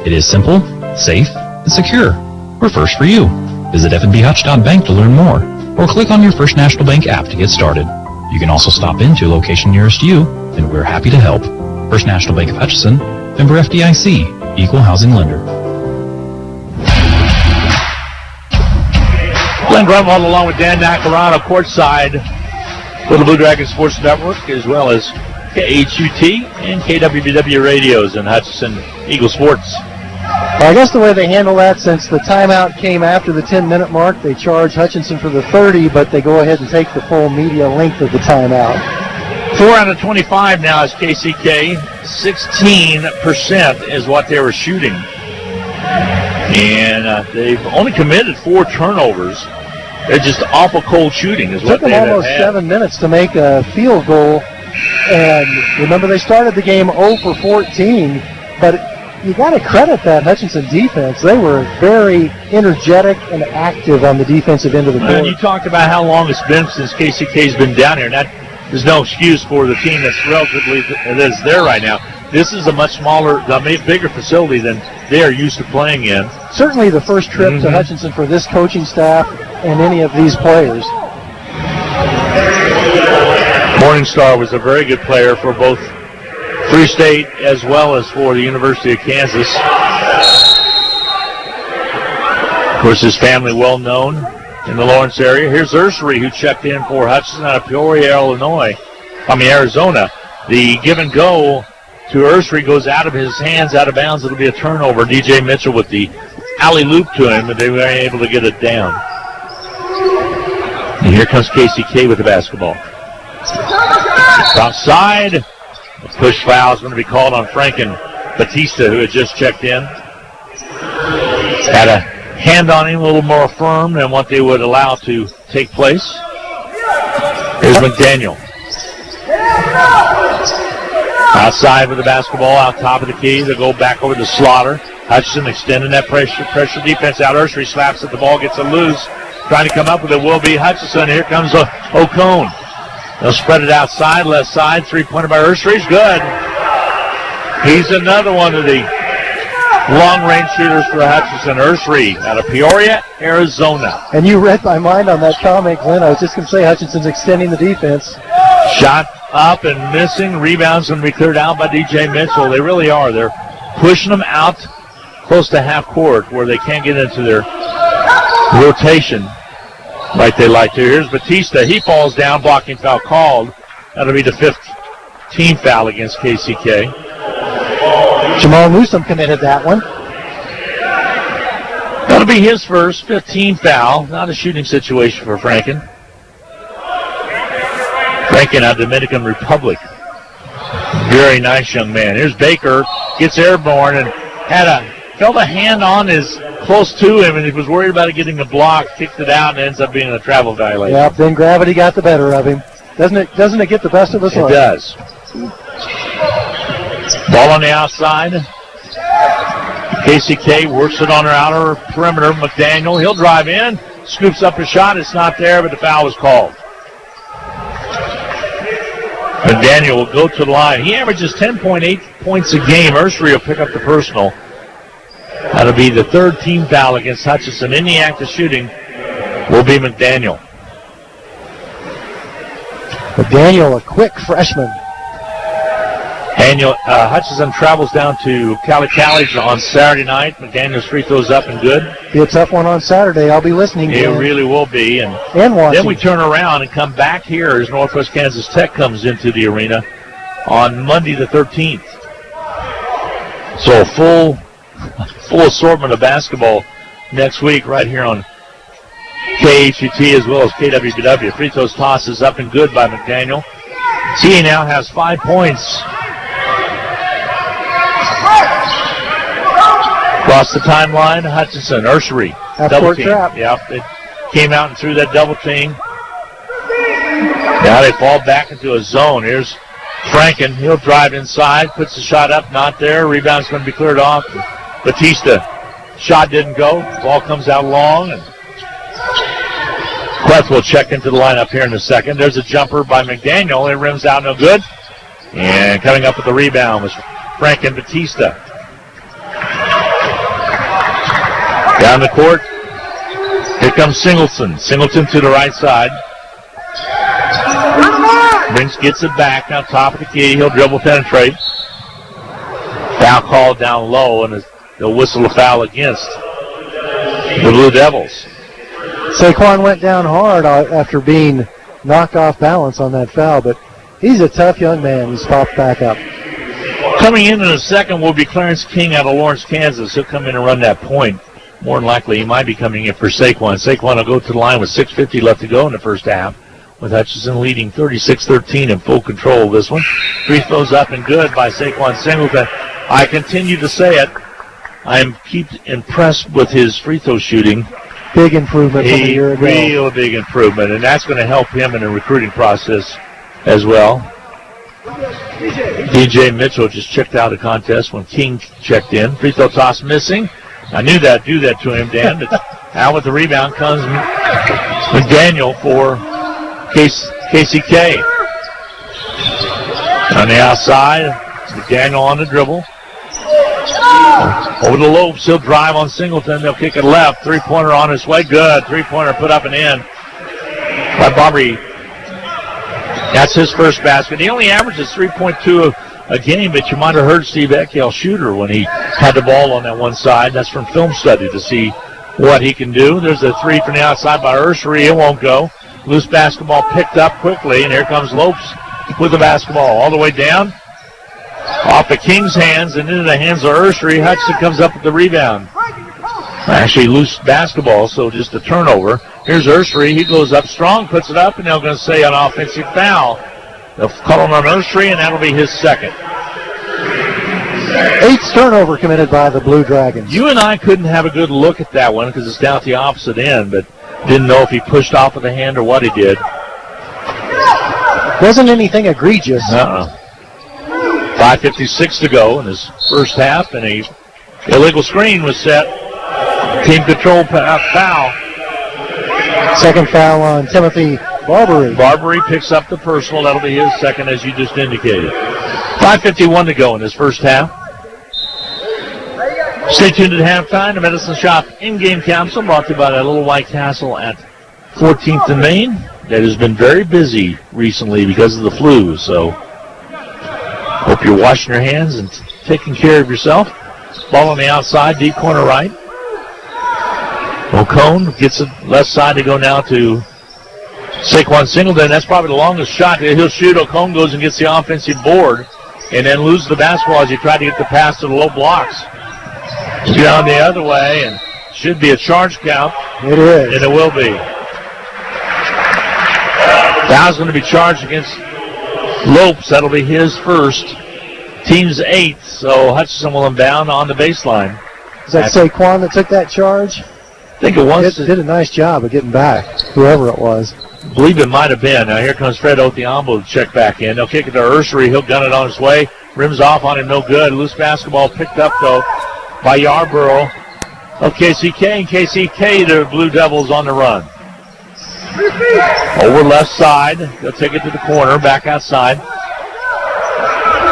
It is simple, safe, and secure. We're first for you. Visit fnbhutch.bank to learn more, or click on your First National Bank app to get started. You can also stop into a location nearest you, and we're happy to help. First National Bank of Hutchinson, member FDIC, equal housing lender. Glenn Grunwald along with Dan Nacarano courtside for the Blue Dragon Sports Network, as well as KHUT and KWBW radios and Hutchinson Eagle Sports. Well, I guess the way they handle that, since the timeout came after the 10-minute mark, they charge Hutchinson for the 30, but they go ahead and take the full media length of the timeout. 4 out of 25 now is KCK. 16% is what they were shooting. And they've only committed 4 turnovers. They're just awful cold shooting is what they have had. Took them almost 7 minutes to make a field goal. And remember, they started the game 0 for 14, but you got to credit that Hutchinson defense. They were very energetic and active on the defensive end of the court. And you talked about how long it's been since KCK's been down here, and that is no excuse for the team that's relatively that's there right now. This is a much smaller, bigger facility than they are used to playing in. Certainly the first trip to Hutchinson for this coaching staff and any of these players. Morningstar was a very good player for both Free State as well as for the University of Kansas. Of course, his family well known in the Lawrence area. Here's Ursery, who checked in for Hutchinson out of Peoria, Arizona. The give and go to Ursery goes out of his hands, out of bounds. It'll be a turnover. DJ Mitchell with the alley-loop to him, but they were able to get it down. And here comes KCK with the basketball. Outside. A push foul is going to be called on Franken Batista, who had just checked in. Had a hand on him, a little more firm than what they would allow to take place. Here's McDaniel. Outside with the basketball, out top of the key. They'll go back over to Slaughter. Hutchinson extending that pressure defense out. Ursery slaps at the ball, gets it loose. Trying to come up with it will be Hutchinson. Here comes O'Cone. They'll spread it outside, left side. Three-pointer by Ursery's good. He's another one of the long-range shooters for Hutchinson. Ursery out of Peoria, Arizona. And you read my mind on that comment, Glenn. I was just going to say Hutchinson's extending the defense. Shot up and missing. Rebounds going to be cleared out by DJ Mitchell. They really are. They're pushing them out close to half court where they can't get into their rotation like they like to. Here's Batista. He falls down. Blocking foul called. That'll be the 5th team foul against KCK. Jamal Newsom committed that one. That'll be his first 15 foul. Not a shooting situation for Franken. Franken out of Dominican Republic. Very nice young man. Here's Baker. Gets airborne and felt a hand on his close to him, and he was worried about it getting a block, kicked it out, and ends up being a travel violation. Yep, then gravity got the better of him. Doesn't it get the best of us? It does. Ball on the outside. KCK works it on her outer perimeter. McDaniel, he'll drive in, scoops up a shot. It's not there, but the foul was called. McDaniel will go to the line. He averages 10.8 points a game. Ursery will pick up the personal. That'll be the third team foul against Hutchinson. In the act of shooting will be McDaniel. McDaniel, a quick freshman. Hutchinson travels down to Cali College on Saturday night. McDaniel's free throws up and good. Be a tough one on Saturday. I'll be listening. It really will be. And watching. Then we turn around and come back here as Northwest Kansas Tech comes into the arena on Monday the 13th. So a full assortment of basketball next week right here on KHUT as well as KWBW. Free throws tosses up and good by McDaniel. TA now has 5 points. Across the timeline, Hutchinson, Ursery, double team. Trap. Yep, it came out and threw that double team. Now they fall back into a zone. Here's Franken. He'll drive inside, puts the shot up, not there. Rebound's going to be cleared off. Batista, shot didn't go. Ball comes out long, and Clef will check into the lineup here in a second. There's a jumper by McDaniel. It rims out no good. And coming up with the rebound was Franken Batista. Down the court. Here comes Singleton. Singleton to the right side. Gets it back now top of the key. He'll dribble penetrate. Foul called down low, and they'll whistle a foul against the Blue Devils. Saquon went down hard after being knocked off balance on that foul, but he's a tough young man. He's popped back up. Coming in a second will be Clarence King out of Lawrence, Kansas. He'll come in and run that point. More than likely, he might be coming in for Saquon. Saquon will go to the line with 6:50 left to go in the first half, with Hutchinson leading 36-13 in full control of this one. Free throws up and good by Saquon Singleton. I continue to say it. I am impressed with his free throw shooting. Big improvement from a year ago. Real big improvement, and that's going to help him in the recruiting process as well. DJ Mitchell just checked out of contest when King checked in. Free throw toss missing. I knew that'd do that to him, Dan. But out with the rebound comes McDaniel for KCK. On the outside, McDaniel on the dribble. Over the Lopes, he'll drive on Singleton. They'll kick it left. Three-pointer on his way. Good. Three-pointer put up and in by Bobby. That's his first basket. He only averages 3.2 a game, but you might have heard Steve Eckel shooter when he had the ball on that one side. That's from film study to see what he can do. There's a three from the outside by Ursery. It won't go. Loose basketball picked up quickly, and here comes Lopes with the basketball all the way down. Off the King's hands and into the hands of Ursery. Hutchinson comes up with the rebound. Actually, loose basketball, so just a turnover. Here's Ursery. He goes up strong, puts it up, and they're going to say an offensive foul. They'll call him on Ursery, and that'll be his second. 8th turnover committed by the Blue Dragons. You and I couldn't have a good look at that one because it's down at the opposite end, but didn't know if he pushed off of the hand or what he did. Wasn't anything egregious. 5:56 to go in his first half, and a illegal screen was set. Team control foul. Second foul on Timothy Barbary. Barbary picks up the personal. That'll be his second, as you just indicated. 5:51 to go in his first half. Stay tuned at halftime. The Medicine Shop in-game capsule brought to you by that little White Castle at 14th and Main. That has been very busy recently because of the flu, so hope you're washing your hands and taking care of yourself. Ball on the outside, deep corner right. O'Cone gets it left side to go now to Saquon Singleton. That's probably the longest shot he'll shoot. O'Cone goes and gets the offensive board and then loses the basketball as he tried to get the pass to the low blocks. Down the other way, and should be a charge count. It is. And it will be. Foul's going to be charged against Lopes. That'll be his first. Team's 8th, so Hutchinson will inbound on the baseline. Is that Saquon that took that charge? I think it was. Did a nice job of getting back, whoever it was. I believe it might have been. Now here comes Fred Othiambo to check back in. They'll kick it to Ursery. He'll gun it on his way. Rims off on him, no good. Loose basketball picked up, though, by Yarborough of KCK. And KCK, the Blue Devils on the run. Over left side. They'll take it to the corner, back outside.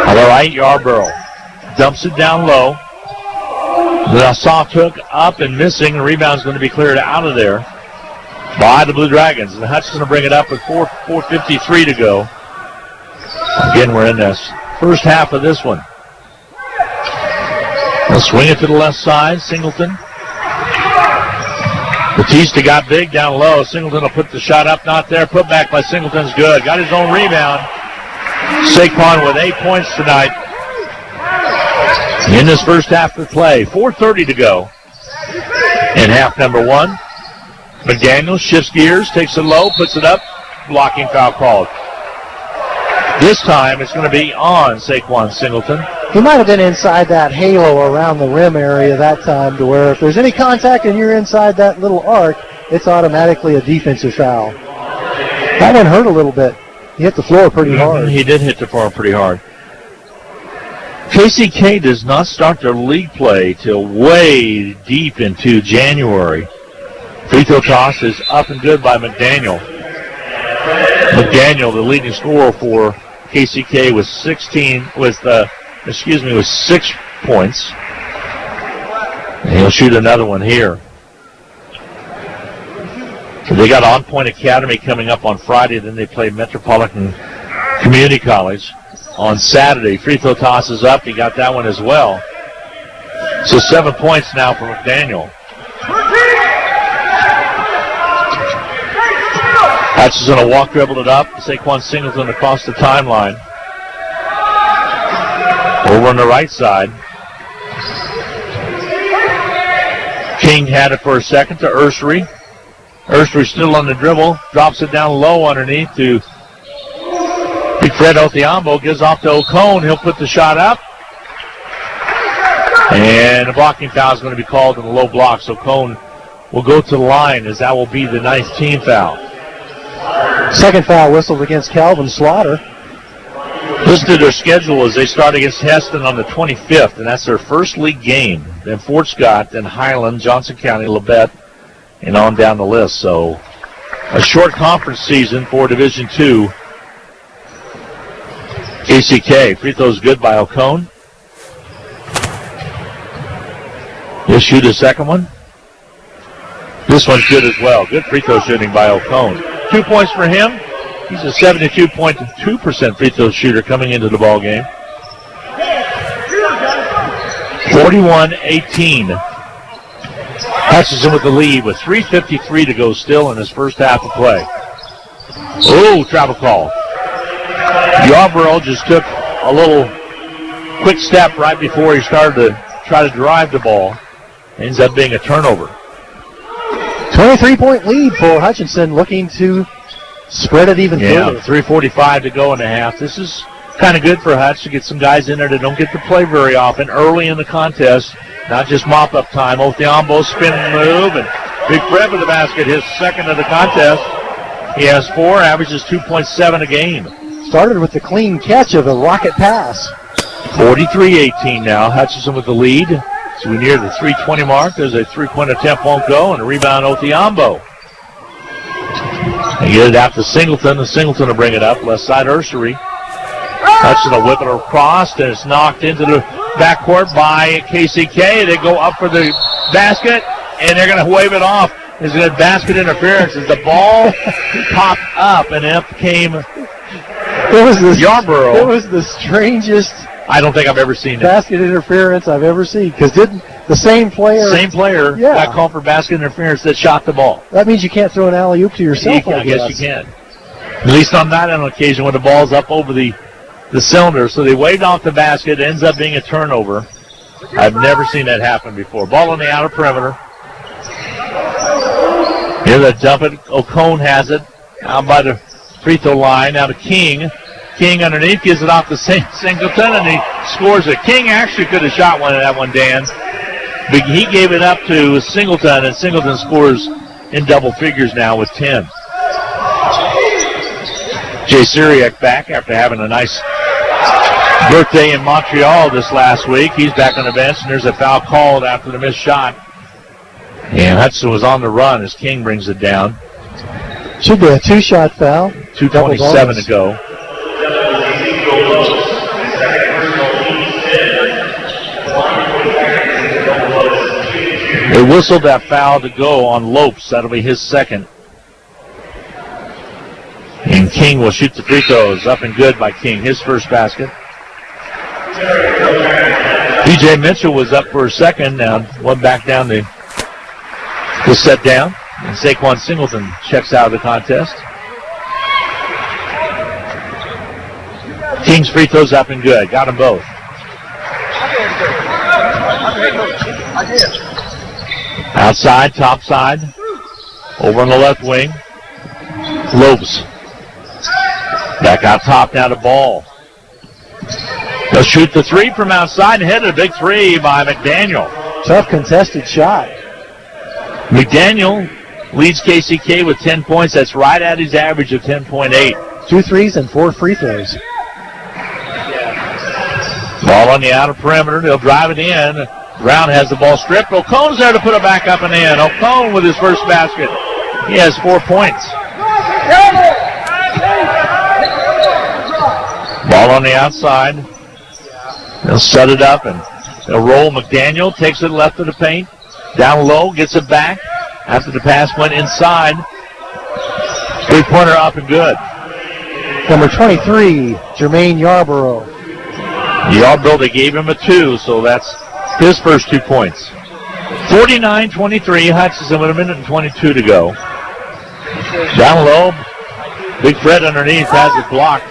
On the right, Yarborough dumps it down low. The soft hook up and missing. The rebound's going to be cleared out of there by the Blue Dragons. And Hutchinson will bring it up with 4:53 to go. Again, we're in this first half of this one. They'll swing it to the left side. Singleton. Batista got big down low. Singleton will put the shot up, not there. Put back by Singleton's good. Got his own rebound. Saquon with 8 points tonight in this first half of play. 4:30 to go in half number one. McDaniel shifts gears, takes it low, puts it up. Blocking foul called. This time it's going to be on Saquon Singleton. He might have been inside that halo around the rim area that time, to where if there's any contact and you're inside that little arc, it's automatically a defensive foul. That one hurt a little bit. He hit the floor pretty hard. He did hit the floor pretty hard. KCK does not start their league play till way deep into January. Free throw toss is up and good by McDaniel. McDaniel, the leading scorer for KCK, with 6 points. And he'll shoot another one here. So they got On Point Academy coming up on Friday. Then they play Metropolitan Community College on Saturday. Free throw toss is up. He got that one as well. So 7 points now for McDaniel. Hutchinson will walk, dribble it up. Saquon Singleton across the timeline. Over on the right side. King had it for a second to Ursery. Ursery still on the dribble. Drops it down low underneath to Big Fred Othiambo. Gives off to Ocone. He'll put the shot up. And a blocking foul is going to be called in the low block. So Ocone will go to the line, as that will be the 9th team foul. Second foul whistled against Calvin Slaughter. Listen to their schedule as they start against Heston on the 25th, and that's their first league game. Then Fort Scott, then Highland, Johnson County, Labette, and on down the list. So a short conference season for Division II. KCK. Free throw's good by Ocone. He'll shoot a second one. This one's good as well. Good free throw shooting by Ocone. 2 points for him. He's a 72.2% free throw shooter coming into the ball game. 41-18. Hutchinson with the lead with 3:53 to go still in his first half of play. Oh, travel call. Yarborough just took a little quick step right before he started to try to drive the ball. Ends up being a turnover. 23-point lead for Hutchinson, looking to spread it even further. 3:45 to go in the half. This is kind of good for Hutch to get some guys in there that don't get to play very often early in the contest. Not just mop-up time. Othiambo spin move, and Big Fred with the basket, his second of the contest. He has 4, averages 2.7 a game. Started with the clean catch of a rocket pass. 43-18 now. Hutchinson with the lead. So we near the 3:20 mark. There's a three-point attempt, won't go, and a rebound, Othiambo. They get it out to Singleton, and Singleton will bring it up. Left side, Ursery. Hutchinson will whip it across, and it's knocked into the backcourt by KCK. They go up for the basket, and they're going to wave it off. There's a basket interference as the ball popped up, and up came Yarborough. It was the strangest I don't think I've ever seen it. Basket interference I've ever seen, because didn't the same player got called for basket interference that shot the ball. That means you can't throw an alley-oop to yourself. I guess you can. At least on that occasion when the ball's up over the cylinder. So they waved off the basket. It ends up being a turnover. I've never seen that happen before. Ball on the outer perimeter. Here they dump it. Ocone has it out by the free throw line. Now to King. King underneath gives it off to Singleton, and he scores it. King actually could have shot one of that one, Dan. But he gave it up to Singleton, and Singleton scores in double figures now with 10. Jay Syriac back after having a nice birthday in Montreal this last week. He's back on the bench, and there's a foul called after the missed shot. And Hutchinson was on the run as King brings it down. Should be a 2-shot foul. 2:27 to go. They whistled that foul to go on Lopes. That'll be his second. And King will shoot the free throws. Up and good by King. His first basket. P.J. Mitchell was up for a second. Now went back down to set down. And Saquon Singleton checks out of the contest. King's free throws up and good. Got them both. Outside, top side. Over on the left wing. Lopes. Back out top now to Ball. They'll shoot the three from outside and hit a big three by McDaniel. Tough contested shot. McDaniel leads KCK with 10 points. That's right at his average of 10.8. 2 threes and 4 free throws. Ball on the outer perimeter. They'll drive it in. Brown has the ball stripped. O'Cone's there to put it back up and in. O'Cone with his first basket. He has 4 points. Ball on the outside. They'll set it up and they'll roll. McDaniel takes it left of the paint. Down low, gets it back. After the pass went inside. 3-pointer up and good. Number 23, Jermaine Yarborough. Yarborough, they gave him a 2, so that's his first 2 points. 49-23, Hutchinson with 1:22 to go. Down low, Big Fred underneath has it blocked.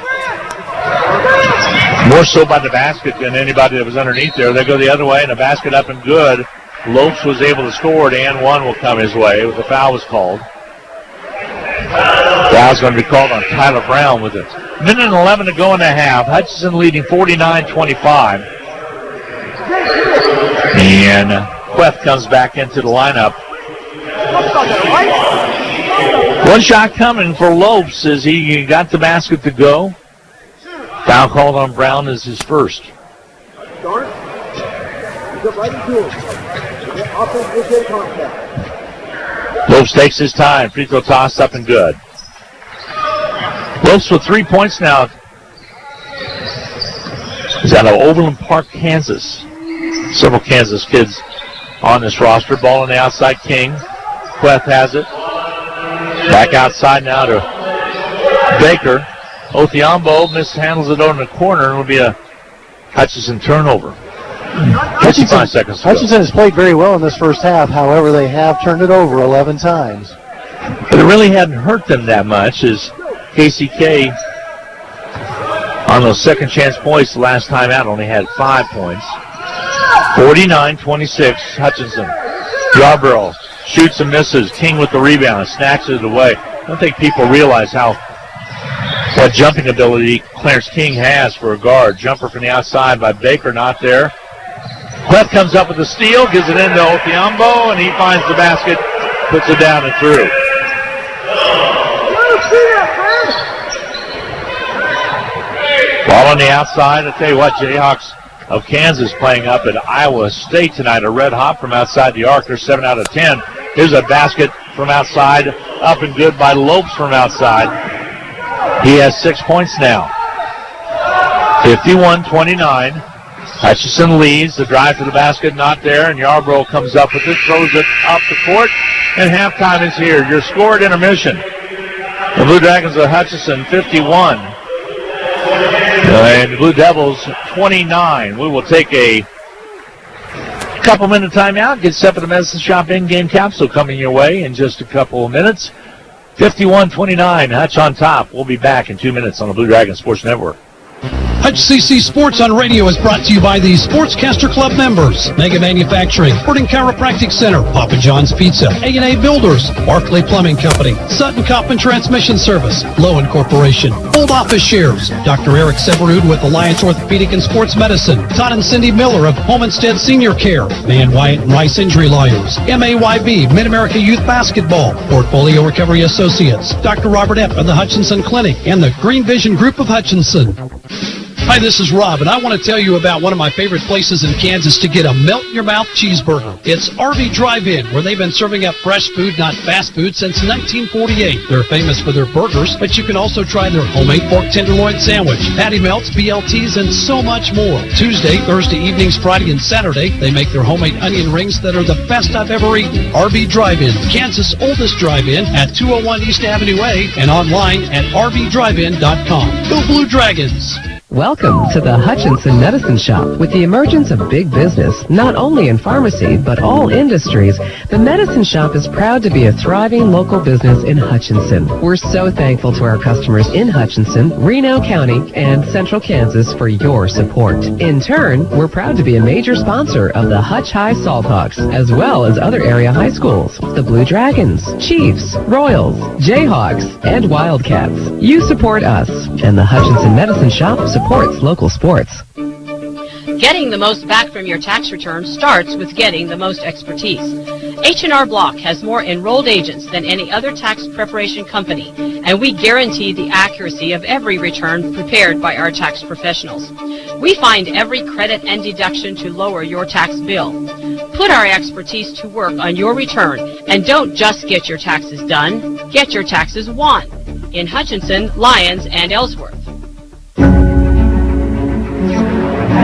More so by the basket than anybody that was underneath there. They go the other way, and the basket up and good. Lopes was able to score it, and one will come his way. The foul was called. Foul's going to be called on Tyler Brown with it. 1:11 to go in the half. Hutchinson leading 49-25. And Queth comes back into the lineup. One shot coming for Lopes as he got the basket to go. Foul called on Brown is his first. Lopes takes his time. Free throw toss up and good. Lopes with 3 points now. He's out of Overland Park, Kansas. Several Kansas kids on this roster. Ball on the outside, King. Queth has it. Back outside now to Baker. Othiambo mishandles it over in the corner, and it'll be a Hutchinson turnover. 55 seconds to go. Hutchinson has played very well in this first half. However, they have turned it over 11 times. But it really hadn't hurt them that much as KCK on those second chance points the last time out only had 5 points. 49-26, Hutchinson. Yarborough shoots and misses. King with the rebound, snatches it away. I don't think people realize what jumping ability Clarence King has for a guard. Jumper from the outside by Baker, not there. Queth comes up with the steal, gives it into Othiambo, and he finds the basket, puts it down and through. Ball on the outside. I'll tell you what, Jayhawks of Kansas playing up at Iowa State tonight are red hot from outside the arc. They're 7 out of 10. Here's a basket from outside, up and good by Lopes from outside. He has 6 points now. 51-29. Hutchinson leads. The drive to the basket, not there, and Yarborough comes up with it, throws it up the court, and halftime is here. Your score at intermission. The Blue Dragons of Hutchinson, 51. And the Blue Devils, 29. We will take a couple-minute timeout, get set for the Medicine Shop in-game capsule coming your way in just a couple of minutes. 51-29, Hutch on top. We'll be back in 2 minutes on the Blue Dragon Sports Network. HCC Sports on Radio is brought to you by the Sportscaster Club members, Mega Manufacturing, Sporting Chiropractic Center, Papa John's Pizza, A&A Builders, Barclay Plumbing Company, Sutton Coppin Transmission Service, Lowen Corporation, Old Office Shares, Dr. Eric Severud with Alliance Orthopedic and Sports Medicine, Todd and Cindy Miller of Homestead Senior Care, Van Wyatt and Rice Injury Lawyers, MAYB, Mid-America Youth Basketball, Portfolio Recovery Associates, Dr. Robert Epp of the Hutchinson Clinic, and the Green Vision Group of Hutchinson. Hi, this is Rob, and I want to tell you about one of my favorite places in Kansas to get a melt-in-your-mouth cheeseburger. It's RV Drive-In, where they've been serving up fresh food, not fast food, since 1948. They're famous for their burgers, but you can also try their homemade pork tenderloin sandwich, patty melts, BLTs, and so much more. Tuesday, Thursday evenings, Friday, and Saturday, they make their homemade onion rings that are the best I've ever eaten. RV Drive-In, Kansas' oldest drive-in at 201 East Avenue A, and online at rvdrivein.com. Go Blue Dragons! Welcome to the Hutchinson Medicine Shop. With the emergence of big business, not only in pharmacy, but all industries, the Medicine Shop is proud to be a thriving local business in Hutchinson. We're so thankful to our customers in Hutchinson, Reno County, and Central Kansas for your support. In turn, we're proud to be a major sponsor of the Hutch High Salthawks, as well as other area high schools, the Blue Dragons, Chiefs, Royals, Jayhawks, and Wildcats. You support us, and the Hutchinson Medicine Shop supports local sports. Getting the most back from your tax return starts with getting the most expertise. H&R Block has more enrolled agents than any other tax preparation company, and we guarantee the accuracy of every return prepared by our tax professionals. We find every credit and deduction to lower your tax bill. Put our expertise to work on your return, and don't just get your taxes done, get your taxes won. In Hutchinson, Lyons, and Ellsworth.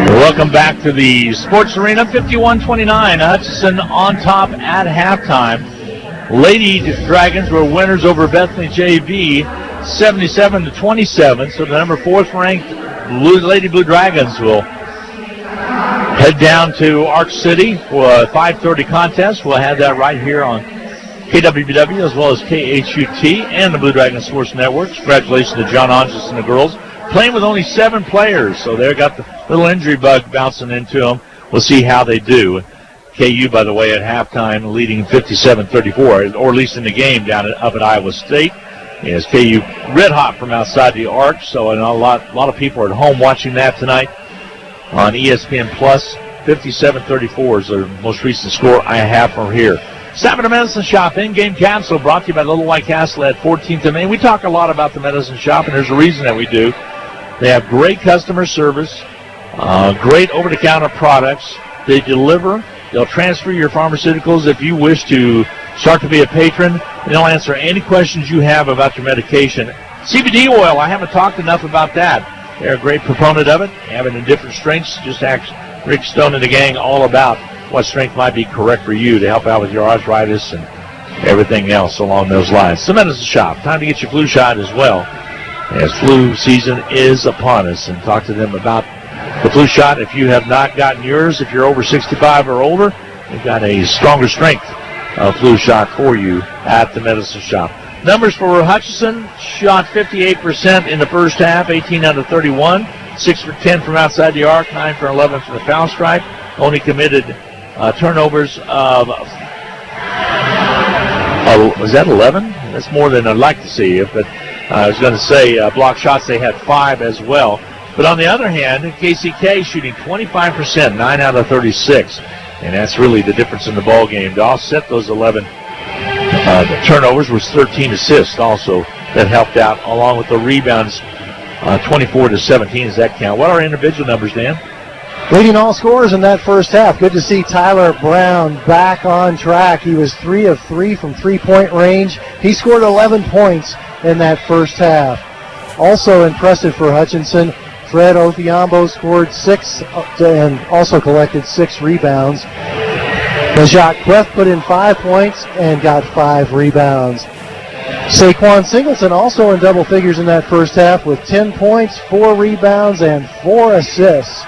Welcome back to the Sports Arena, 51-29. Hutchinson on top at halftime. Lady Dragons were winners over Bethany JV, 77-27. So the number 4th ranked Lady Blue Dragons will head down to Arch City for a 5:30 contest. We'll have that right here on KWBW as well as KHUT and the Blue Dragon Sports Network. Congratulations to John Onges and the girls. Playing with only 7 players, so they've got the little injury bug bouncing into them. We'll see how they do. KU, by the way, at halftime leading 57-34, or at least in the game down up at Iowa State. Yes, KU red hot from outside the arch, so a lot of people are at home watching that tonight on ESPN Plus. 57-34 is their most recent score I have from here. Savannah Medicine Shop in-game capsule brought to you by Little White Castle at 14th and Main. We talk a lot about the Medicine Shop, and there's a reason that we do. They have great customer service, great over-the-counter products. They deliver. They'll transfer your pharmaceuticals if you wish to start to be a patron. And they'll answer any questions you have about your medication. CBD oil, I haven't talked enough about that. They're a great proponent of it. They have it in different strengths. Just ask Rick Stone and the gang all about what strength might be correct for you to help out with your arthritis and everything else along those lines. The Medicine Shop. Time to get your flu shot as well, as flu season is upon us. And talk to them about the flu shot. If you have not gotten yours, if you're over 65 or older, they've got a stronger strength flu shot for you at the Medicine Shop. Numbers for Hutchinson: shot 58% in the first half, 18 out of 31, 6 for 10 from outside the arc, 9 for 11 from the foul stripe. Only committed turnovers of, was that 11? That's more than I'd like to see. But I was going to say block shots, they had 5 as well. But on the other hand, KCK shooting 25%, 9 out of 36. And that's really the difference in the ball game. To offset those 11 turnovers was 13 assists also that helped out, along with the rebounds, 24-17 does that count. What are our individual numbers, Dan? Leading all scorers in that first half. Good to see Tyler Brown back on track. He was 3 of 3 from three-point range. He scored 11 points in that first half. Also impressive for Hutchinson, Fred Othiambo scored 6 and also collected 6 rebounds. Najat Queth put in 5 points and got 5 rebounds. Saquon Singleton also in double figures in that first half with 10 points, 4 rebounds, and 4 assists.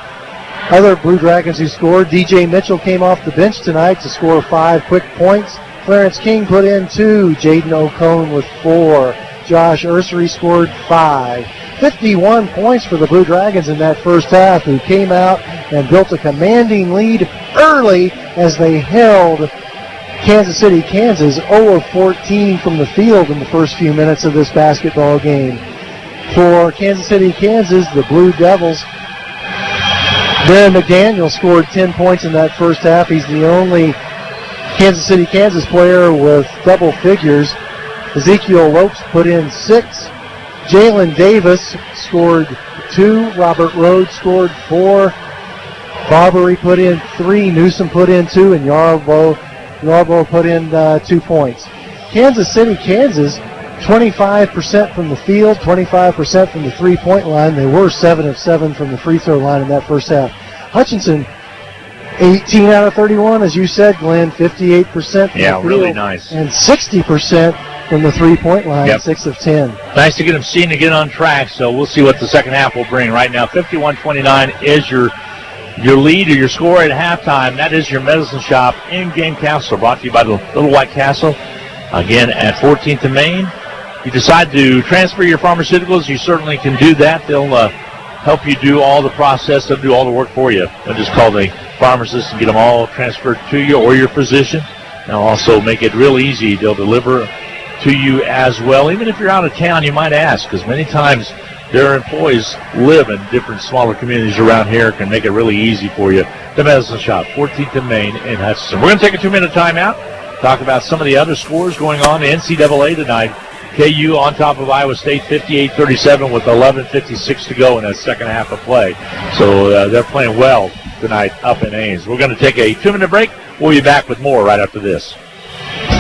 Other Blue Dragons who scored: DJ Mitchell came off the bench tonight to score 5 quick points. Clarence King put in 2. Jaden O'Cone with 4. Josh Ursery scored 5. 51 points for the Blue Dragons in that first half, who came out and built a commanding lead early as they held Kansas City, Kansas 0 of 14 from the field in the first few minutes of this basketball game. For Kansas City, Kansas, the Blue Devils, Darren McDaniel scored 10 points in that first half. He's the only Kansas City, Kansas player with double figures. Ezekiel Lopes put in 6. Jalen Davis scored 2. Robert Rhodes scored 4. Barbary put in 3. Newsom put in 2. And Yarbo put in 2 points. Kansas City, Kansas, 25% from the field, 25% from the three-point line. They were 7 of 7 from the free throw line in that first half. Hutchinson, 18 out of 31, as you said, Glenn, 58% from the field. Really nice. And 60% from the three-point line, 6 of 10. Nice to get them seen to get on track, so we'll see what the second half will bring. Right now, 51-29 is your lead or your score at halftime. That is your Medicine Shop in-game capsule, brought to you by the Little White Castle. Again, at 14th and Main. If you decide to transfer your pharmaceuticals, you certainly can do that. They'll help you do all the process. They'll do all the work for you. They'll just call the pharmacist and get them all transferred to you or your physician. They'll also make it real easy. They'll deliver to you as well. Even if you're out of town, you might ask, because many times their employees live in different smaller communities around here, can make it really easy for you. The Medicine Shop, 14th and Main in Hutchinson. We're going to take a 2-minute timeout, talk about some of the other scores going on in NCAA tonight. KU on top of Iowa State, 58-37 with 11:56 to go in that second half of play. So they're playing well tonight up in Ames. We're going to take a 2-minute break. We'll be back with more right after this.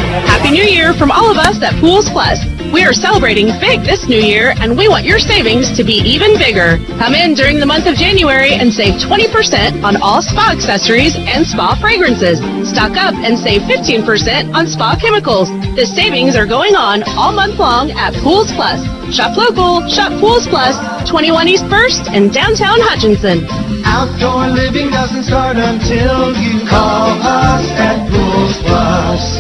Happy New Year from all of us at Pools Plus. We are celebrating big this new year, and we want your savings to be even bigger. Come in during the month of January and save 20% on all spa accessories and spa fragrances. Stock up and save 15% on spa chemicals. The savings are going on all month long at Pools Plus. Shop local, shop Pools Plus, 21 East 1st in downtown Hutchinson. Outdoor living doesn't start until you call us at Pools Plus.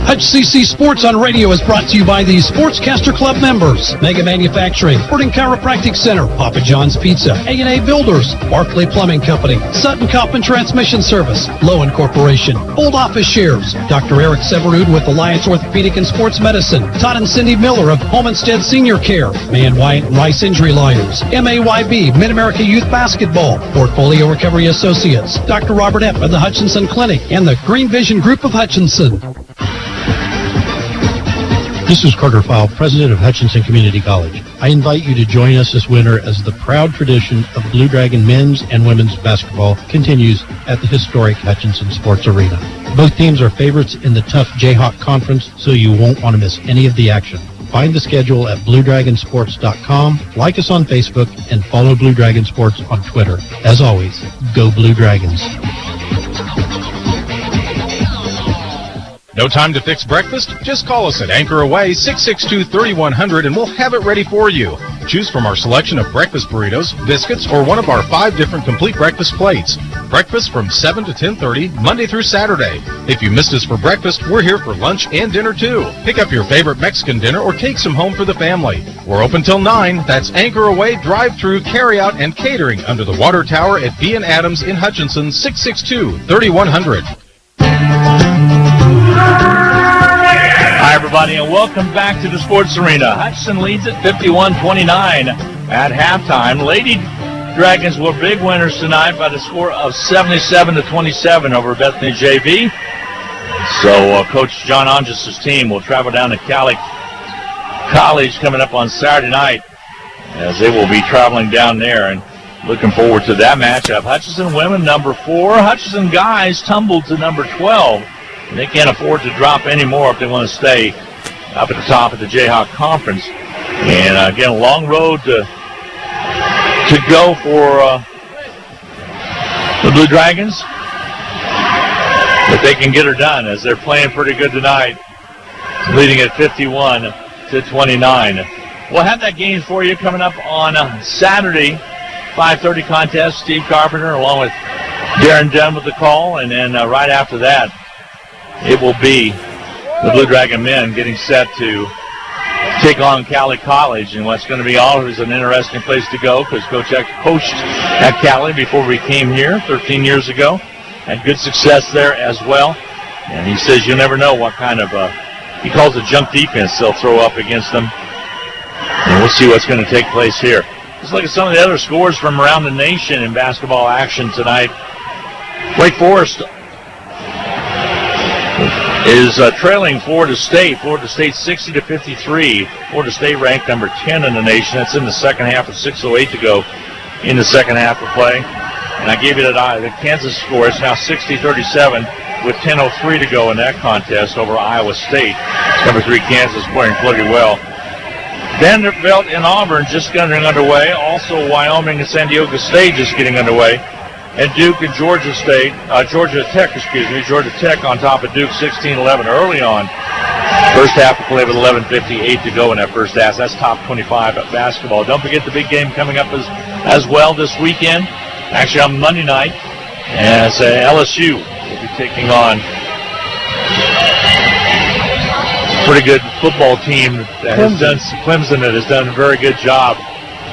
HCC Sports on Radio is brought to you by the Sportscaster Club members, Mega Manufacturing, Sporting Chiropractic Center, Papa John's Pizza, A&A Builders, Barclay Plumbing Company, Sutton Coppin Transmission Service, Lowen Corporation, Old Office Shares, Dr. Eric Severud with Alliance Orthopedic and Sports Medicine, Todd and Cindy Miller of Homestead Senior Care, Man Wyatt and Rice Injury Lawyers, MAYB, Mid-America Youth Basketball, Portfolio Recovery Associates, Dr. Robert Epp of the Hutchinson Clinic, and the Green Vision Group of Hutchinson. This is Carter Fowle, president of Hutchinson Community College. I invite you to join us this winter as the proud tradition of Blue Dragon men's and women's basketball continues at the historic Hutchinson Sports Arena. Both teams are favorites in the tough Jayhawk Conference, so you won't want to miss any of the action. Find the schedule at BlueDragonSports.com, like us on Facebook, and follow Blue Dragon Sports on Twitter. As always, go Blue Dragons. No time to fix breakfast? Just call us at Anchor Away 662-3100 and we'll have it ready for you. Choose from our selection of breakfast burritos, biscuits, or one of our 5 different complete breakfast plates. Breakfast from 7 to 10:30, Monday through Saturday. If you missed us for breakfast, we're here for lunch and dinner too. Pick up your favorite Mexican dinner or take some home for the family. We're open till 9. That's Anchor Away, drive-through, carry-out, and catering under the water tower at B & Adams in Hutchinson, 662-3100. Hi, everybody, and welcome back to the Sports Arena. Hutchinson leads at 51-29 at halftime. Lady Dragons were big winners tonight by the score of 77-27 over Bethany JV. So Coach John Anges' team will travel down to Cali College coming up on Saturday night, as they will be traveling down there, and looking forward to that matchup. Hutchinson women, number 4. Hutchinson guys tumbled to number 12. They can't afford to drop any more if they want to stay up at the top of the Jayhawk Conference. And again, a long road to go for the Blue Dragons. But they can get her done, as they're playing pretty good tonight, leading at 51-29. We'll have that game for you coming up on Saturday, 5:30 contest. Steve Carpenter along with Darren Dunn with the call, and then right after that, it will be the Blue Dragon men getting set to take on Cali College, and what's going to be always an interesting place to go because Coach coached at Cali before we came here 13 years ago. Had good success there as well. And he says you never know what kind of, he calls it junk defense they'll throw up against them. And we'll see what's going to take place here. Let's look at some of the other scores from around the nation in basketball action tonight. Wake Forest is trailing Florida State. Florida State 60-53. Florida State ranked number 10 in the nation. That's in the second half with 6:08 to go in the second half of play. And I gave you the Kansas score. It's now 60-37 with 10:03 to go in that contest over Iowa State. Number 3 Kansas playing pretty well. Vanderbilt and Auburn just getting underway. Also Wyoming and San Diego State just getting underway. And Duke and Georgia Tech on top of Duke 16-11 early on. First half of play with 11:58 to go in that first half. That's top 25 at basketball. Don't forget the big game coming up as well this weekend. Actually on Monday night, as LSU will be taking on a pretty good football team that has done Clemson that has done a very good job.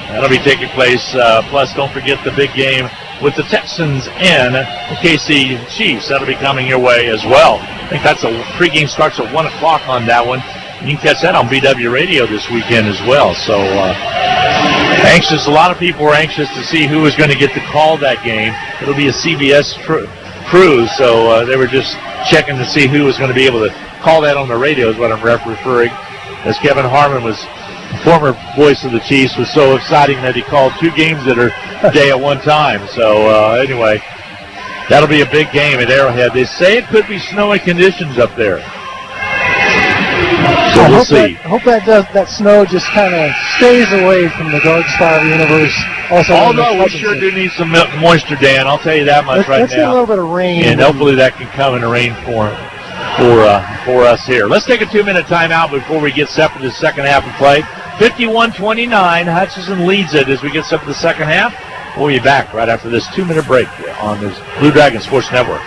That'll be taking place. Plus, don't forget the big game with the Texans and the KC Chiefs. That'll be coming your way as well. I think that's pregame starts at 1 o'clock on that one. You can catch that on BW Radio this weekend as well. So anxious. A lot of people were anxious to see who was going to get to call that game. It'll be a CBS crew, so they were just checking to see who was going to be able to call that on the radio is what I'm referring. As Kevin Harmon was, former voice of the Chiefs, was so exciting that he called 2 games that are day at one time. So anyway, that'll be a big game at Arrowhead. They say it could be snowy conditions up there. So we'll see. I hope that snow just kind of stays away from the Guard Star universe. Although we sure do need some moisture, Dan. I'll tell you that much right now. Let's get a little bit of rain. And hopefully that can come in the rain for us here. Let's take a 2-minute timeout before we get set for the second half of play. 51-29. Hutchinson leads it as we get set for the second half. We'll be back right after this 2-minute break on this Blue Dragon Sports Network.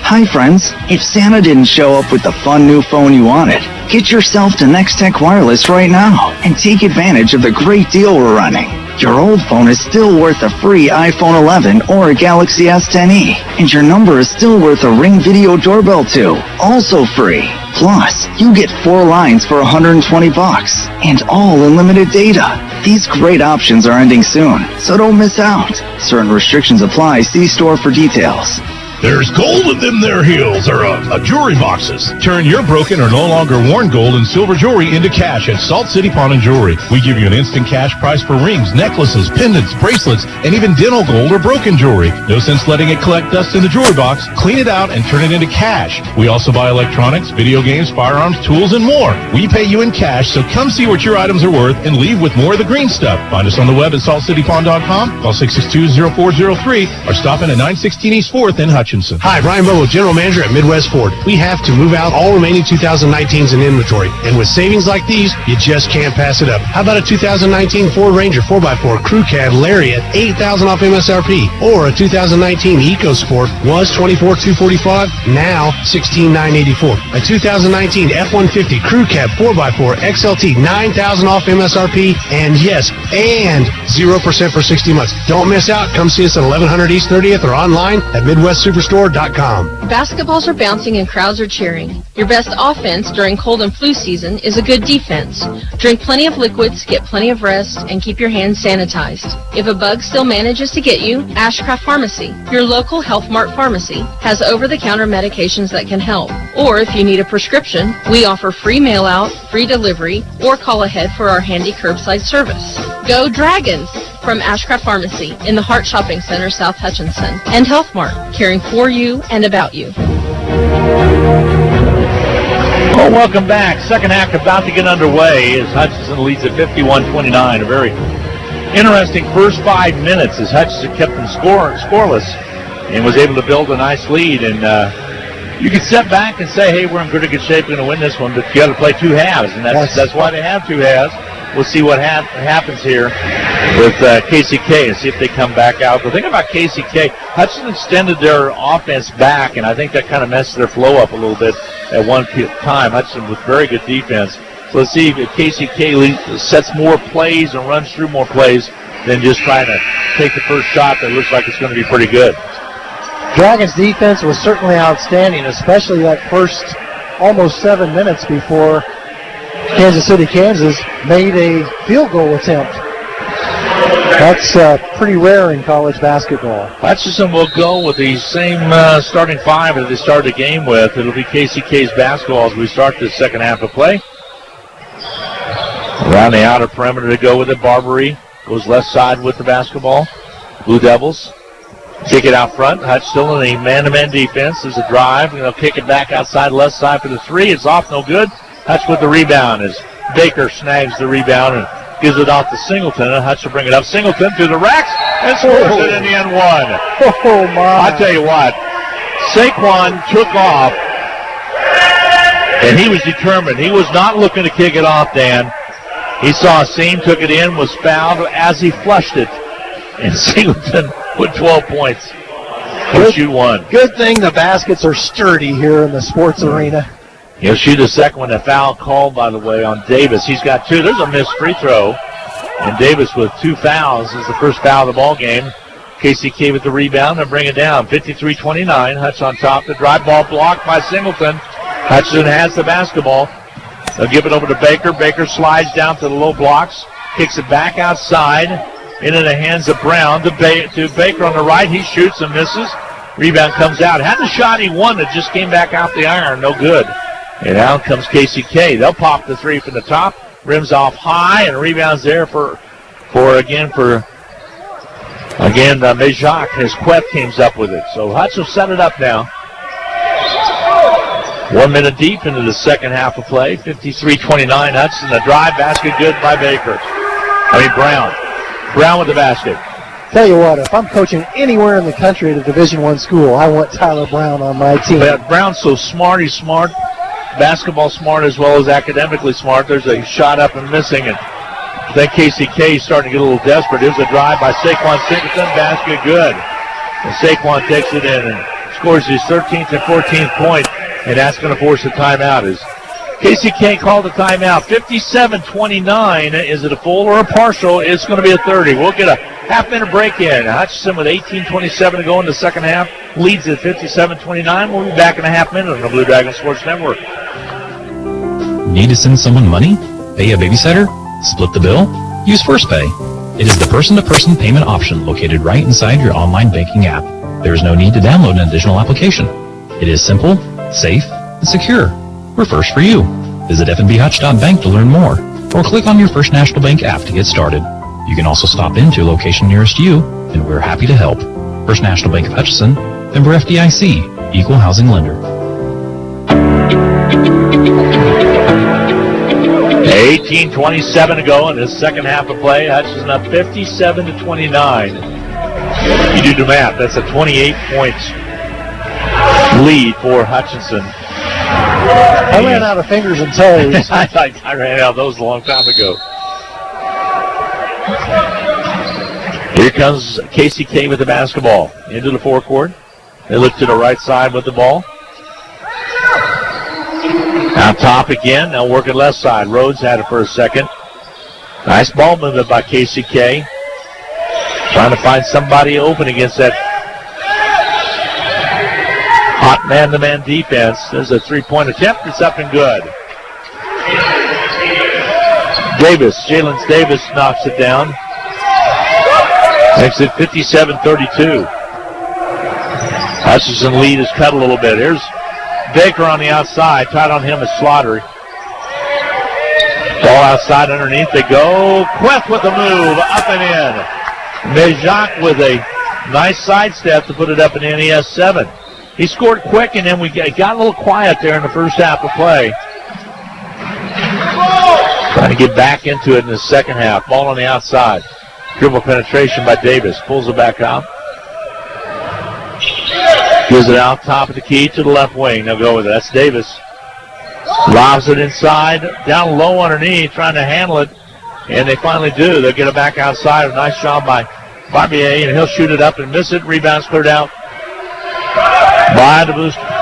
Hi friends, if Santa didn't show up with the fun new phone you wanted, get yourself to Next Tech Wireless right now and take advantage of the great deal we're running. Your old phone is still worth a free iPhone 11 or a Galaxy S10e, and your number is still worth a Ring Video Doorbell too, also free. Plus, you get 4 lines for $120 and all unlimited data. These great options are ending soon, so don't miss out. Certain restrictions apply. See store for details. There's gold in them there heels, or jewelry boxes. Turn your broken or no longer worn gold and silver jewelry into cash at Salt City Pawn and Jewelry. We give you an instant cash price for rings, necklaces, pendants, bracelets, and even dental gold or broken jewelry. No sense letting it collect dust in the jewelry box. Clean it out and turn it into cash. We also buy electronics, video games, firearms, tools, and more. We pay you in cash, so come see what your items are worth and leave with more of the green stuff. Find us on the web at saltcitypawn.com. Call 662-0403 or stop in at 916 East 4th in Hutchinson. Hi, Brian Bobo, General Manager at Midwest Ford. We have to move out all remaining 2019s in inventory, and with savings like these, you just can't pass it up. How about a 2019 Ford Ranger 4x4 Crew Cab Lariat, $8,000 off MSRP, or a 2019 EcoSport was $24,245, now $16,984. A 2019 F-150 Crew Cab 4x4 XLT, $9,000 off MSRP, and 0% for 60 months. Don't miss out. Come see us at 1100 East 30th or online at MidwestSuperstore.com. Basketballs are bouncing and crowds are cheering. Your best offense during cold and flu season is a good defense. Drink plenty of liquids, get plenty of rest, and keep your hands sanitized. If a bug still manages to get you, Ashcraft Pharmacy, your local Health Mart pharmacy, has over-the-counter medications that can help. Or if you need a prescription, we offer free mail-out, free delivery, or call ahead for our handy curbside service. Go Dragons! From Ashcraft Pharmacy in the Hart Shopping Center, South Hutchinson, and Health Mart, caring for you and about you. Well, welcome back. Second half about to get underway as Hutchinson leads at 51-29. A very interesting first 5 minutes as Hutchinson kept them scoreless and was able to build a nice lead. And you can step back and say, hey, we're in pretty good shape, we're going to win this one, but you got to play 2 halves, and that's why they have 2 halves. We'll see what happens here with KCK and see if they come back out. The thing about KCK, Hutchinson extended their offense back, and I think that kind of messed their flow up a little bit at one time. Hutchinson with very good defense So let's see if KCK sets more plays and runs through more plays than just trying to take the first shot that looks like it's going to be pretty good. Dragons' defense was certainly outstanding, especially that first almost 7 minutes before Kansas City, Kansas made a field goal attempt. That's pretty rare in college basketball. Hutchinson will go with the same starting five that they started the game with. It'll be KCK's basketball as we start the second half of play. Around the outer perimeter to go with it. Barbary goes left side with the basketball. Blue Devils kick it out front. Hutch still in a man-to-man defense. There's a drive. They'll kick it back outside left side for the three. It's off, no good. Hutch with the rebound as Baker snags the rebound and gives it off to Singleton. And Hutch will bring it up. Singleton through the racks and scores it in the end one. Oh, my. I tell you what, Saquon took off, and he was determined. He was not looking to kick it off, Dan. He saw a seam, took it in, was fouled as he flushed it. And Singleton with 12 points. He'll shoot one. Good thing the baskets are sturdy here in the sports arena. He'll shoot a second one. A foul called, by the way, on Davis. He's got two. There's a missed free throw. And Davis with 2 fouls is the first foul of the ball game. KCK with the rebound and bring it down. 53-29. Hutch on top. The drive ball blocked by Singleton. Hutchinson has the basketball. They'll give it over to Baker. Baker slides down to the low blocks. Kicks it back outside. Into the hands of Brown to Baker on the right. He shoots and misses. Rebound comes out. Had the shot he won. It just came back out the iron. No good. And out comes KCK. They'll pop the three from the top. Rims off high and rebounds there for Mejak as Queth comes up with it. So Hutch will set it up now. 1 minute deep into the second half of play. 53-29. Hutchinson, the drive basket good by Brown. Brown with the basket. Tell you what, if I'm coaching anywhere in the country at a Division I school, I want Tyler Brown on my team. But Brown's so smart. He's smart, basketball smart as well as academically smart. There's a shot up and missing, and then KCK is starting to get a little desperate. Here's a drive by Saquon Singleton. Basket good. And Saquon takes it in and scores his 13th and 14th point, and that's going to force a timeout. As KCK called the timeout. 57-29. Is it a full or a partial? It's going to be a 30. We'll get a half-minute break in. Hutchinson with 18:27 to go in the second half. Leads at 57-29. We'll be back in a half minute on the Blue Dragon Sports Network. Need to send someone money? Pay a babysitter? Split the bill? Use First Pay. It is the person-to-person payment option located right inside your online banking app. There is no need to download an additional application. It is simple, safe, and secure. We're first for you. Visit fnbhutch.bank to learn more, or click on your First National Bank app to get started. You can also stop into a location nearest you, and we're happy to help. First National Bank of Hutchinson, member FDIC, equal housing lender. 18:27 to go in this second half of play. Hutchinson up 57-29. You do the math. That's a 28-point lead for Hutchinson. I ran out of fingers and toes. I ran out of those a long time ago. Here comes KCK with the basketball into the forecourt. They look to the right side with the ball. Out top again. They'll work it left side. Rhodes had it for a second. Nice ball movement by KCK. Trying to find somebody open against that hot man-to-man defense. There's a three-point attempt. It's up and good. Jalen Davis knocks it down. Makes it 57-32. Hutchinson lead is cut a little bit. Here's Baker on the outside. Tied on him is Slaughter. Ball outside underneath. They go. Queth with the move. Up and in. Mejak with a nice sidestep to put it up and in. He has 7. He scored quick, and then we got a little quiet there in the first half of play. Trying to get back into it in the second half. Ball on the outside. Dribble penetration by Davis. Pulls it back out. Gives it out top of the key to the left wing. They'll go with it. That's Davis. Lobs it inside. Down low underneath, trying to handle it. And they finally do. They'll get it back outside. A nice job by Barbier, and he'll shoot it up and miss it. Rebound's cleared out by the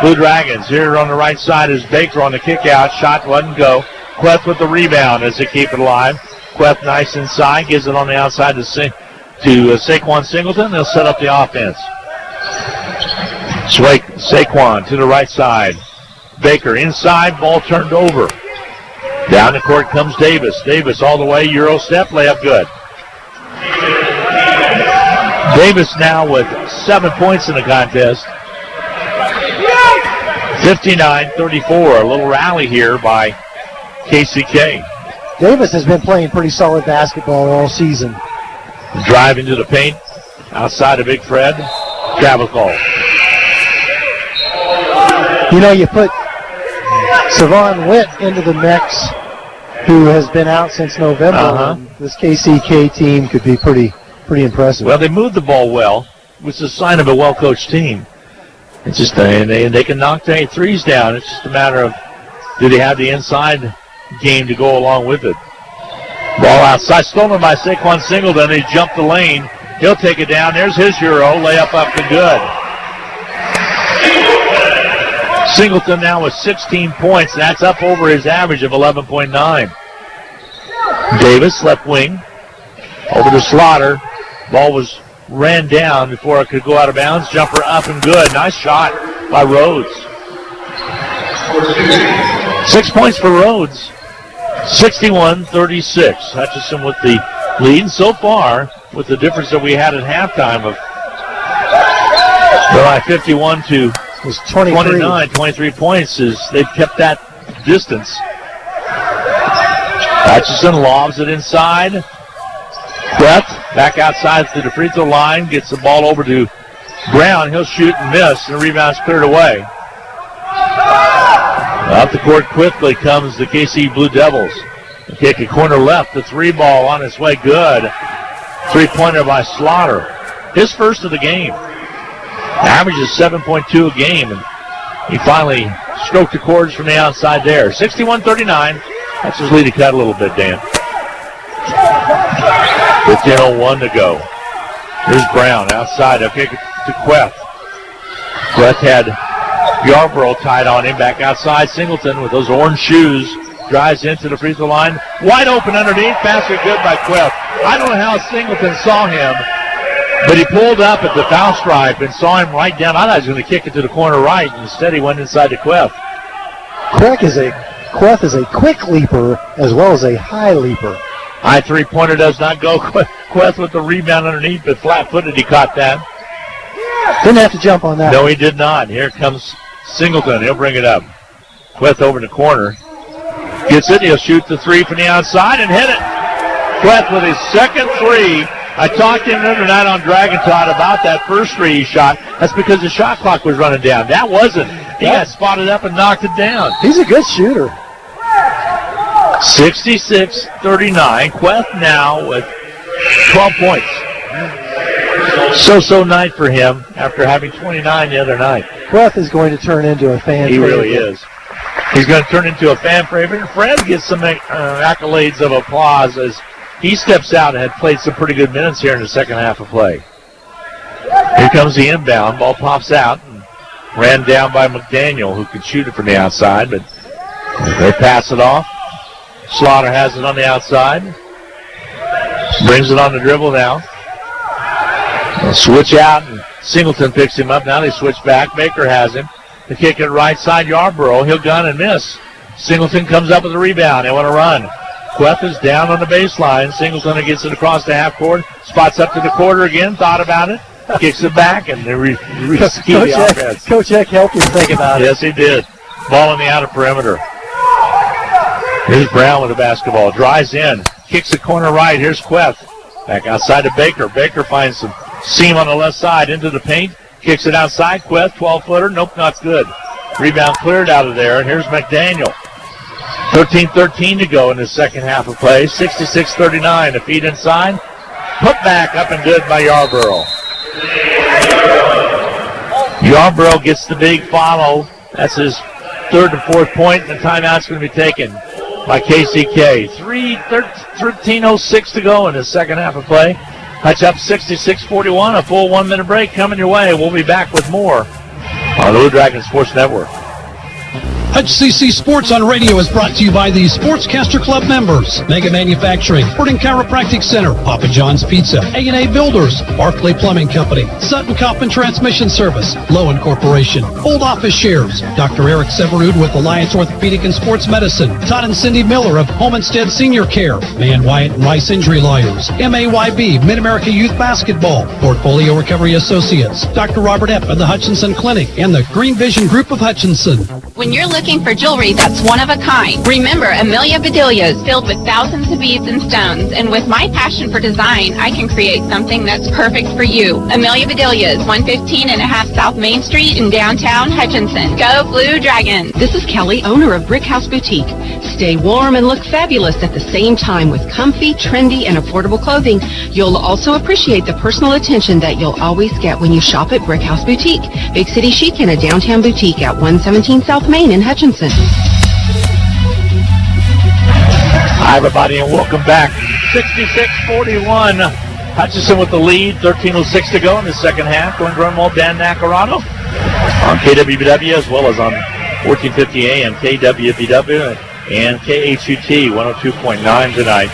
Blue Dragons. Here on the right side is Baker on the kick out. Shot wasn't go. Queth with the rebound as they keep it alive. Queth nice inside, gives it on the outside to Saquon Singleton. They'll set up the offense. Saquon to the right side. Baker inside, ball turned over. Down the court comes Davis. Davis all the way, Euro step, layup good. Davis now with 7 points in the contest. 59-34, a little rally here by KCK. Davis has been playing pretty solid basketball all season. Drive into the paint, outside of Big Fred. Travel call. You know, you put Savon Witt into the mix, who has been out since November. And this KCK team could be pretty impressive. Well, they moved the ball well, which is a sign of a well-coached team. It's just they can knock the threes down. It's just a matter of, do they have the inside game to go along with it? Ball outside, stolen by Saquon Singleton. He jumped the lane. He'll take it down. There's his Euro. Layup up and good. Singleton now with 16 points. That's up over his average of 11.9. Davis, left wing. Over to Slaughter. Ball ran down before it could go out of bounds. Jumper up and good. Nice shot by Rhodes. 6 points for Rhodes. 61-36. Hutchinson with the lead. And so far, with the difference that we had at halftime of 51 to 29, 23 points, they've kept that distance. Hutchinson lobs it inside. Queth back outside to the free throw line, gets the ball over to Brown. He'll shoot and miss, and the rebound's cleared away. Up the court quickly comes the KC Blue Devils. They kick a corner left, the three ball on its way, good. Three-pointer by Slaughter. His first of the game. Averages 7.2 a game, and he finally stroked the cords from the outside there. 61-39. That's his lead to cut a little bit, Dan. 15:01 to go. Here's Brown outside. They'll kick it to Queth. Queth had Yarborough tied on him. Back outside. Singleton with those orange shoes drives into the free throw line. Wide open underneath. Basket good by Queth. I don't know how Singleton saw him, but he pulled up at the foul stripe and saw him right down. I thought he was going to kick it to the corner right. Instead, he went inside to Queth. Queth is a quick leaper as well as a high leaper. High three-pointer does not go. Queth with the rebound underneath, but flat-footed he caught that. Didn't have to jump on that. No, he did not. Here comes Singleton. He'll bring it up. Queth over in the corner. Gets it. He'll shoot the three from the outside and hit it. Queth with his second three. I talked to him the other night on Dragon Talk about that first three he shot. That's because the shot clock was running down. That wasn't. He got spotted up and knocked it down. He's a good shooter. 66-39. Queth now with 12 points. So night for him after having 29 the other night. Queth is going to turn into a fan favorite. He really is. He's going to turn into a fan favorite. Fred gets some accolades of applause as he steps out and had played some pretty good minutes here in the second half of play. Here comes the inbound. Ball pops out and ran down by McDaniel, who could shoot it from the outside, but they pass it off. Slaughter has it on the outside. Brings it on the dribble now. They'll switch out, and Singleton picks him up. Now they switch back. Baker has him. They kick it right side, Yarborough. He'll gun and miss. Singleton comes up with a rebound. They want to run. Queth is down on the baseline. Singleton gets it across the half court. Spots up to the quarter again. Thought about it. Kicks it back, and they re-ski the offense. Coach Eck helped him think about it. Yes, he did. Ball on the outer perimeter. Here's Brown with the basketball. Drives in. Kicks the corner right. Here's Queth. Back outside to Baker. Baker finds some seam on the left side into the paint. Kicks it outside. Queth, 12-footer. Nope, not good. Rebound cleared out of there. And here's McDaniel. 13-13 to go in the second half of play. 66-39. A feed inside. Put back up and good by Yarborough. Yarborough gets the big follow. That's his third and fourth point. And the timeout's going to be taken by KCK. 13:06 to go in the second half of play. Hutch up 66-41. A full 1 minute break coming your way. We'll be back with more on the Blue Dragon Sports Network. Hutchinson Sports on Radio is brought to you by the Sportscaster Club members. Mega Manufacturing, Sporting Chiropractic Center, Papa John's Pizza, A&A Builders, Barclay Plumbing Company, Sutton Kaufman Transmission Service, Lowen Corporation, Old Office Shares, Dr. Eric Severud with Alliance Orthopedic and Sports Medicine, Todd and Cindy Miller of Homestead Senior Care, Man Wyatt and Rice Injury Lawyers, MAYB, Mid-America Youth Basketball, Portfolio Recovery Associates, Dr. Robert Epp of the Hutchinson Clinic, and the Green Vision Group of Hutchinson. When you're looking for jewelry that's one of a kind, remember Amelia Bedelia's filled with thousands of beads and stones, and with my passion for design, I can create something that's perfect for you. Amelia Bedelia's, 115 and a half South Main Street in downtown Hutchinson. Go Blue Dragon! This is Kelly, owner of Brick House Boutique. Stay warm and look fabulous at the same time with comfy, trendy, and affordable clothing. You'll also appreciate the personal attention that you'll always get when you shop at Brick House Boutique. Big City Chic in a downtown boutique at 117 South Main in Hutchinson. Hi, everybody, and welcome back. 66-41. Hutchinson with the lead. 13:06 to go in the second half. Glenn Grunwald, Dan Nacarano on KWBW as well as on 1450 AM KWBW and KHUT 102.9 tonight.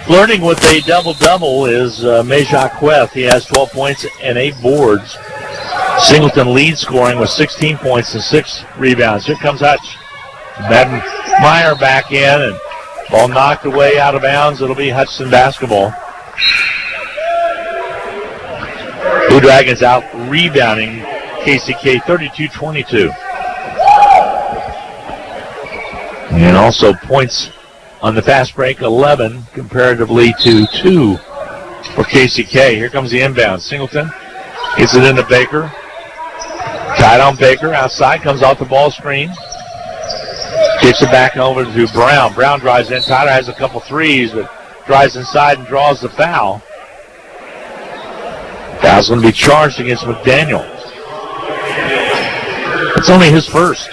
Flirting with a double-double is Mejak Queth. He has 12 points and 8 boards. Singleton lead scoring with 16 points and 6 rebounds. Here comes Hutch. Madden Meyer back in, and ball knocked away out of bounds. It'll be Hutchinson basketball. Blue Dragons out rebounding KCK 32-22. And also points on the fast break, 11 comparatively to 2 for KCK. Here comes the inbound. Singleton gets it into Baker. Tied on Baker. Outside, comes off the ball screen. Kicks it back over to Brown. Brown drives in. Tyler has a couple threes, but drives inside and draws the foul. Foul's going to be charged against McDaniel. It's only his first.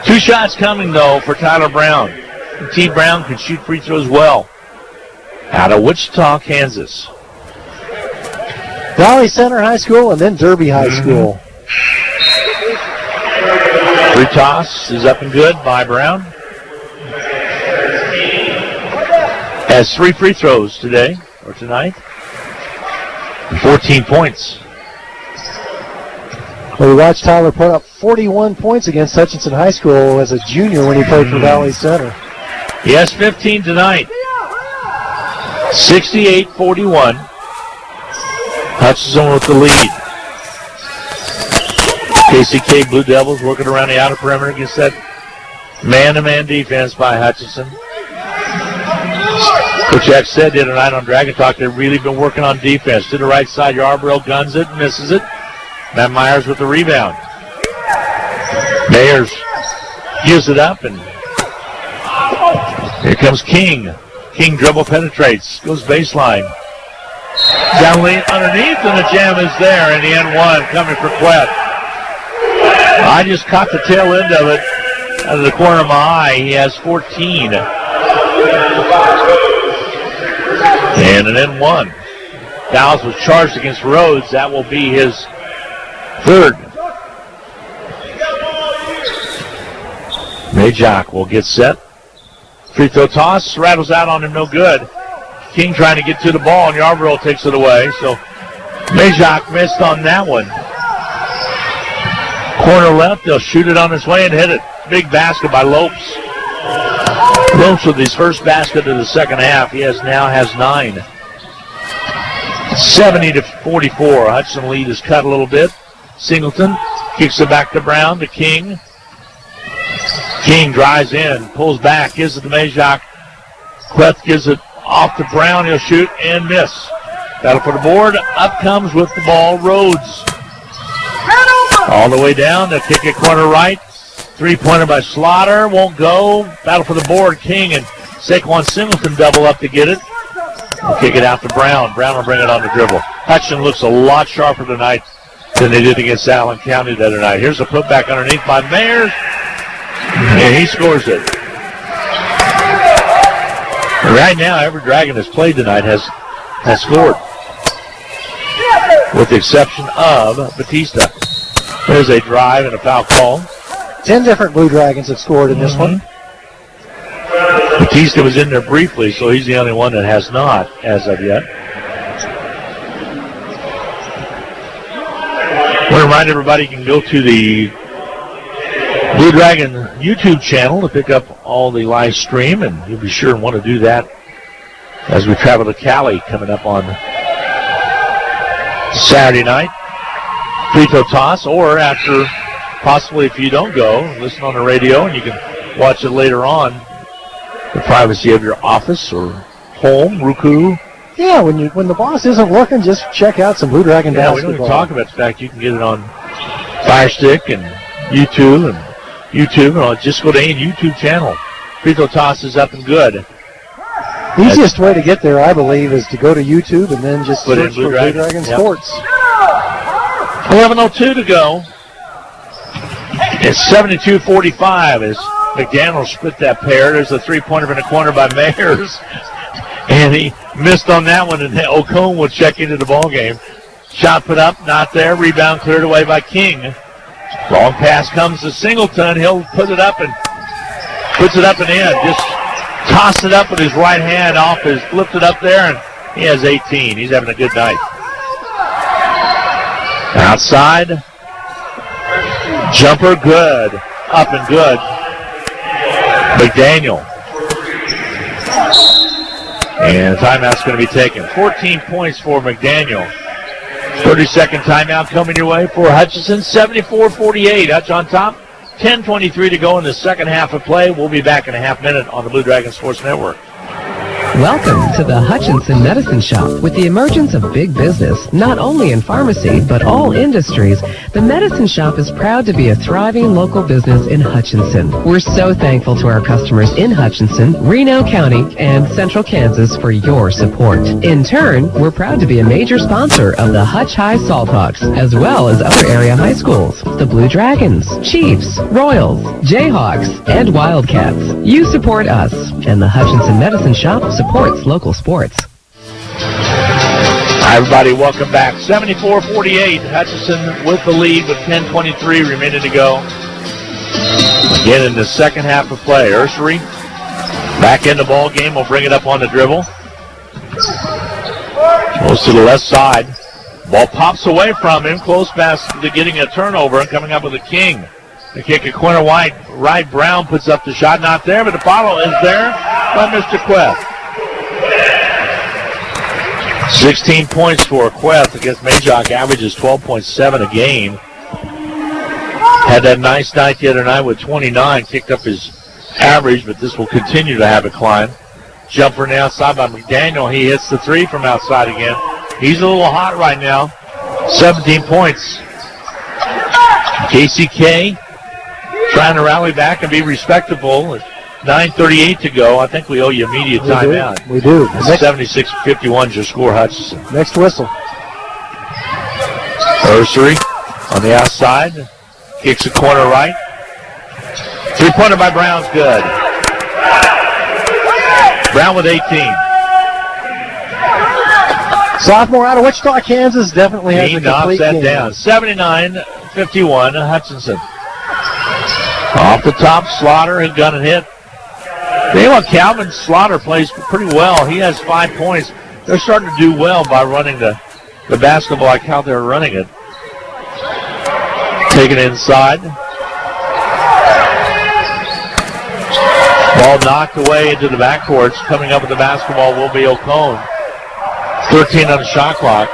2 shots coming, though, for Tyler Brown. And T. Brown can shoot free throws well. Out of Wichita, Kansas. Valley Center High School and then Derby High School. Free toss is up and good by Brown. Has 3 free throws today, or tonight. 14 points. We watched Tyler put up 41 points against Hutchinson High School as a junior when he played for Valley Center. He has 15 tonight. 68-41. Hutchinson with the lead. KCK Blue Devils working around the outer perimeter against that man-to-man defense by Hutchinson. Coach Jack said the other night on Dragon Talk they've really been working on defense. To the right side, Yarborough guns it, misses it. Matt Myers with the rebound. Mayers gives it up, and here comes King. King dribble penetrates, goes baseline. Down lane underneath, and the jam is there, and the end one coming for Quett. I just caught the tail end of it out of the corner of my eye. He has 14. And an end one. Dowles was charged against Rhodes. That will be his 3rd. Mejak will get set. Free throw toss, rattles out on him, no good. King trying to get to the ball, and Yarborough takes it away. So Mejak missed on that one. Corner left, they'll shoot it on its way and hit it. Big basket by Lopes. Lopes with his first basket of the second half. He now has 9. 70-44. Hudson lead is cut a little bit. Singleton kicks it back to Brown, to King. King drives in, pulls back, gives it to Mejak. Queth gives it off to Brown. He'll shoot and miss. Battle for the board. Up comes with the ball Rhodes. All the way down. They'll kick it corner right. 3-pointer by Slaughter. Won't go. Battle for the board. King and Saquon Singleton double up to get it. We'll kick it out to Brown. Brown will bring it on the dribble. Hutchinson looks a lot sharper tonight than they did against Allen County the other night. Here's a putback underneath by Mayers. And he scores it. And right now, every Dragon that's played tonight has scored. With the exception of Batista. There's a drive and a foul call. 10 different Blue Dragons have scored in this one. Batista was in there briefly, so he's the only one that has not as of yet. I want to remind everybody you can go to the Blue Dragon YouTube channel to pick up all the live stream, and you'll be sure and want to do that as we travel to Cali coming up on Saturday night. Free throw toss, or after, possibly if you don't go, listen on the radio, and you can watch it later on. The privacy of your office or home, Roku. Yeah, when the boss isn't looking, just check out some Blue Dragon basketball. We don't even talk about the fact you can get it on Fire Stick and YouTube, and just go to any YouTube channel. Free throw toss is up and good. The easiest way to get there, I believe, is to go to YouTube and then just search for Blue Dragon Sports. 11:02 to go. It's 72-45 as McDaniel split that pair. There's a three-pointer in the corner by Mayers. And he missed on that one, and Ocone will check into the ball game. Shot put up, not there. Rebound cleared away by King. Long pass comes to Singleton. He'll put it up and puts it up and in. Just tossed it up with his right hand flipped it up there, and he has 18. He's having a good night. Outside. Jumper good. Up and good. McDaniel. And timeout's going to be taken. 14 points for McDaniel. 30-second timeout coming your way for Hutchinson. 74-48. Hutch on top. 10:23 to go in the second half of play. We'll be back in a half minute on the Blue Dragon Sports Network. Welcome to the Hutchinson Medicine Shop. With the emergence of big business, not only in pharmacy, but all industries, the Medicine Shop is proud to be a thriving local business in Hutchinson. We're so thankful to our customers in Hutchinson, Reno County, and Central Kansas for your support. In turn, we're proud to be a major sponsor of the Hutch High Salthawks, as well as other area high schools, the Blue Dragons, Chiefs, Royals, Jayhawks, and Wildcats. You support us, and the Hutchinson Medicine Shop supports local sports. Hi, everybody. Welcome back. 74-48. Hutchinson with the lead with 10:23 remaining to go. Again in the second half of play. Ursery back in the ball game. Will bring it up on the dribble. Goes to the left side. Ball pops away from him. Close pass to getting a turnover and coming up with a King. The kick at corner right. Brown puts up the shot. Not there, but the follow is there by Mr. Queth. 16 points for Queth against Majock. Averages 12.7 a game. Had that nice night the other night with 29. Kicked up his average, but this will continue to have a climb. Jumper on the outside by McDaniel. He hits the three from outside again. He's a little hot right now. 17 points. KCK trying to rally back and be respectable. 9:38 to go. I think we owe you immediate timeout. We do. 76-51 is your score, Hutchinson. Next whistle. Ursery on the outside. Kicks the corner right. Three-pointer by Brown's good. Brown with 18. Sophomore out of Wichita, Kansas, definitely has a complete game. Down. 79-51, Hutchinson. Off the top, Slaughter had gun and hit. Calvin Slaughter plays pretty well. He has 5 points. They're starting to do well by running the basketball like how they're running it. Taking it inside. Ball knocked away into the backcourt. Coming up with the basketball will be Ocone. 13 on the shot clock.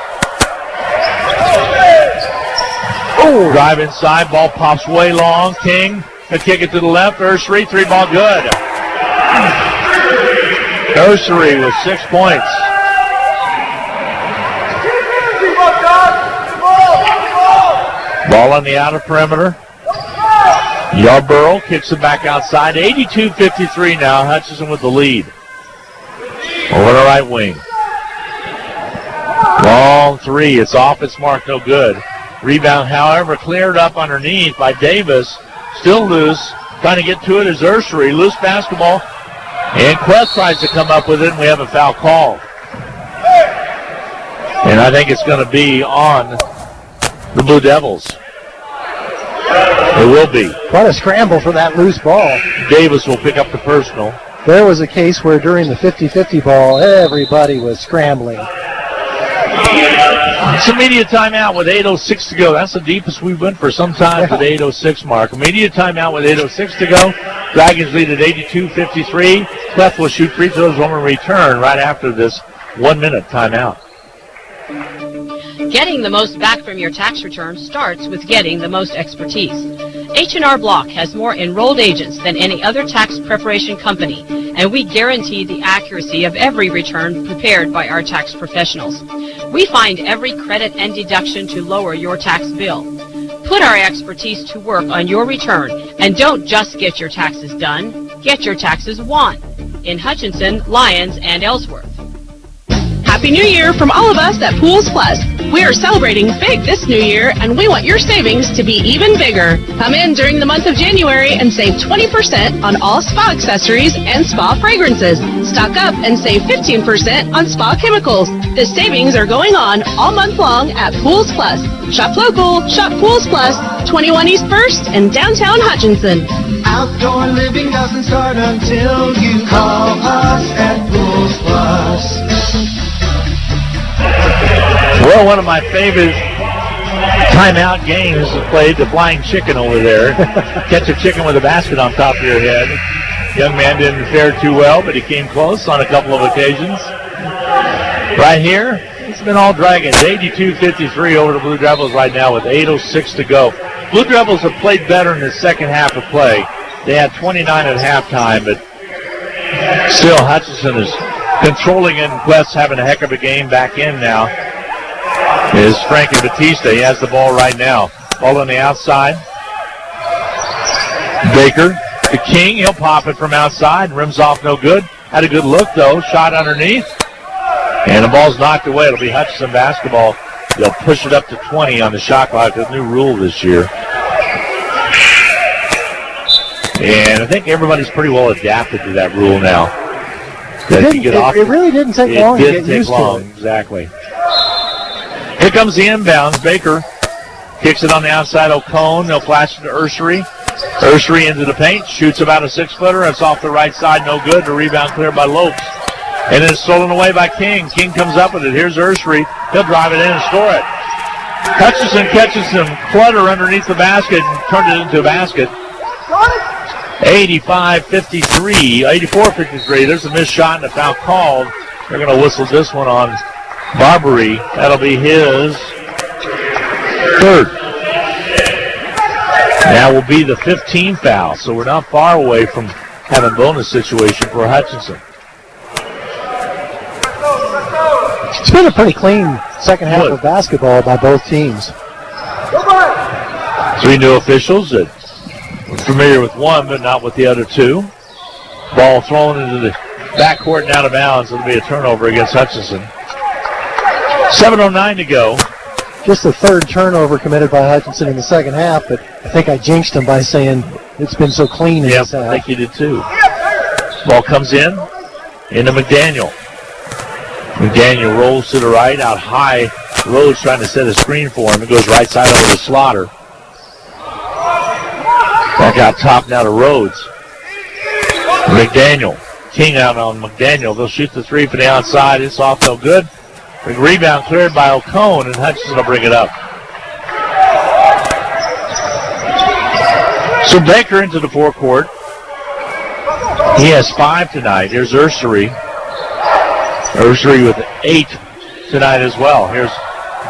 Oh, drive inside. Ball pops way long. King can kick it to the left. Ursery, three ball good. Ursery with 6 points. Ball on the outer perimeter. Yarborough kicks it back outside. 82-53 now. Hutchinson with the lead. Over the right wing. Long three. It's off its mark. No good. Rebound, however, cleared up underneath by Davis. Still loose. Trying to get to it is Ursery. Loose basketball. And Quest tries to come up with it, and we have a foul call. And I think it's going to be on the Blue Devils. It It will be. Quite a scramble for that loose ball. Davis will pick up the personal. There was a case where during the 50-50 ball, everybody was scrambling. It's immediate timeout with 8:06 to go. That's the deepest we've been for some time for the 8:06 mark. Immediate timeout with 8:06 to go. Dragons lead at 82-53. Clef will shoot free throws when we return right after this 1-minute timeout. Getting the most back from your tax return starts with getting the most expertise. H&R Block has more enrolled agents than any other tax preparation company, and we guarantee the accuracy of every return prepared by our tax professionals. We find every credit and deduction to lower your tax bill. Put our expertise to work on your return, and don't just get your taxes done, get your taxes won in Hutchinson, Lyons, and Ellsworth. Happy New Year from all of us at Pools Plus. We are celebrating big this new year, and we want your savings to be even bigger. Come in during the month of January and save 20% on all spa accessories and spa fragrances. Stock up and save 15% on spa chemicals. The savings are going on all month long at Pools Plus. Shop local, shop Pools Plus, 21 East 1st and downtown Hutchinson. Outdoor living doesn't start until you call us at Pools Plus. Well, one of my favorite timeout games is played the flying chicken over there. Catch a chicken with a basket on top of your head. Young man didn't fare too well, but he came close on a couple of occasions. Right here, it's been all Dragons. 82-53 over the Blue Devils right now with 8:06 to go. Blue Devils have played better in the second half of play. They had 29 at halftime, but still Hutchinson is controlling it, and Quest having a heck of a game back in now is Frankie Batista. He has the ball right now. Ball on the outside. Baker to King. He'll pop it from outside. Rims off no good. Had a good look, though. Shot underneath. And the ball's knocked away. It'll be Hutchinson basketball. They'll push it up to 20 on the shot clock. The new rule this year. And I think everybody's pretty well adapted to that rule now. It really didn't take long to get used to it. Exactly. Here comes the inbounds. Baker kicks it on the outside. O'Cone. They'll flash it to Ursery. Ursery into the paint. Shoots about a 6-footer. It's off the right side. No good. The rebound cleared by Lopes. And then it's stolen away by King. King comes up with it. Here's Ursery. He'll drive it in and score it. Hutchinson catches some clutter underneath the basket and turned it into a basket. 84-53. There's a missed shot and a foul called. They're going to whistle this one on Barbary. That'll be his third. That will be the 15th foul, so we're not far away from having a bonus situation for Hutchinson. It's been a pretty clean second half of basketball by both teams. 3 new officials that we're familiar with one, but not with the other two. Ball thrown into the backcourt and out of bounds. It'll be a turnover against Hutchinson. 7:09 to go. Just the third turnover committed by Hutchinson in the second half, but I think I jinxed him by saying it's been so clean in this half. I think you did too. Ball comes in into McDaniel. McDaniel rolls to the right, out high. Rhodes trying to set a screen for him. It goes right side over to Slaughter. Back out top now to Rhodes. McDaniel. King out on McDaniel. They'll shoot the three from the outside. It's off, no good. The rebound cleared by O'Cone, and Hutchinson will bring it up. So Baker into the forecourt. He has 5 tonight. Here's Ursery. Ursery with 8 tonight as well. Here's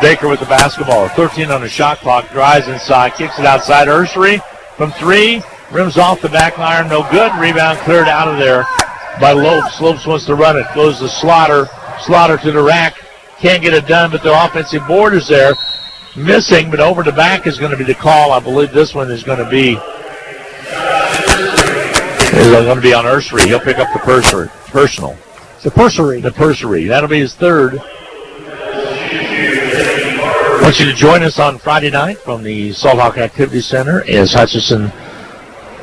Baker with the basketball. 13 on the shot clock. Drives inside. Kicks it outside. Ursery from 3. Rims off the back iron. No good. Rebound cleared out of there by Lopes. Lopes wants to run it. Goes to Slaughter. Slaughter to the rack. Can't get it done, but the offensive board is there. Missing, but over the back is going to be the call. I believe this one is going to be on Ursery. He'll pick up the personal. The Pursery. The Pursery. That'll be his third. I want you to join us on Friday night from the Salt Hawk Activity Center as Hutchinson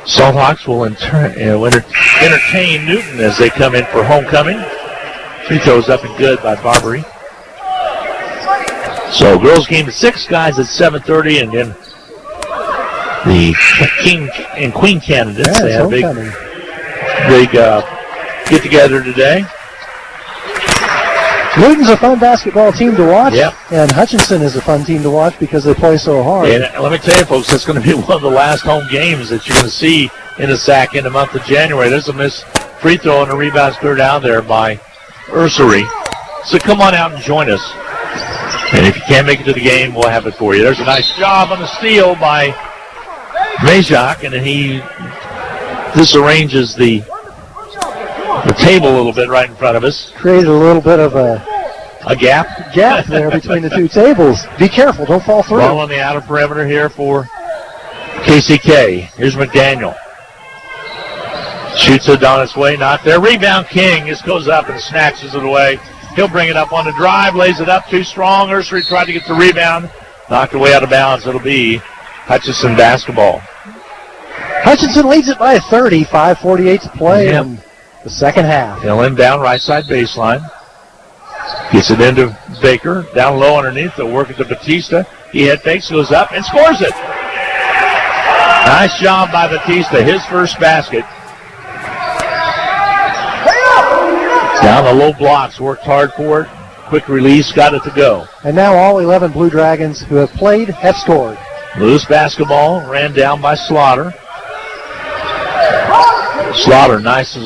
Salt Hawks will entertain Newton as they come in for homecoming. Free throws up and good by Barbary. So girls game at 6, guys at 7:30, and then the king and queen candidates. Yeah, they had a homecoming. big get-together today. Newton's a fun basketball team to watch, Yep. and Hutchinson is a fun team to watch because they play so hard. And let me tell you, folks, that's going to be one of the last home games that you're going to see in the SAC in the month of January. There's a missed free throw and a rebound cleared down there by Ursery. So come on out and join us. And if you can't make it to the game, we'll have it for you. There's a nice job on the steal by Majak, and then he disarranges the table a little bit right in front of us. Created a little bit of a gap there between the two tables. Be careful, don't fall through. Ball on the outer perimeter here for KCK. Here's McDaniel. Shoots it down its way, not there. Rebound King just goes up and snatches it away. He'll bring it up on the drive, lays it up too strong. Ursery tried to get the rebound, knocked away out of bounds. It'll be Hutchinson basketball. Hutchinson leads it by 30, 5:48 to play in the second half. He'll inbound right side baseline. Gets it into Baker. Down low underneath. They'll work it to Batista. He head fakes, goes up, and scores it. Nice job by Batista. His first basket. Down the low blocks. Worked hard for it. Quick release. Got it to go. And now all 11 Blue Dragons who have played have scored. Loose basketball. Ran down by Slaughter. Slaughter, nice,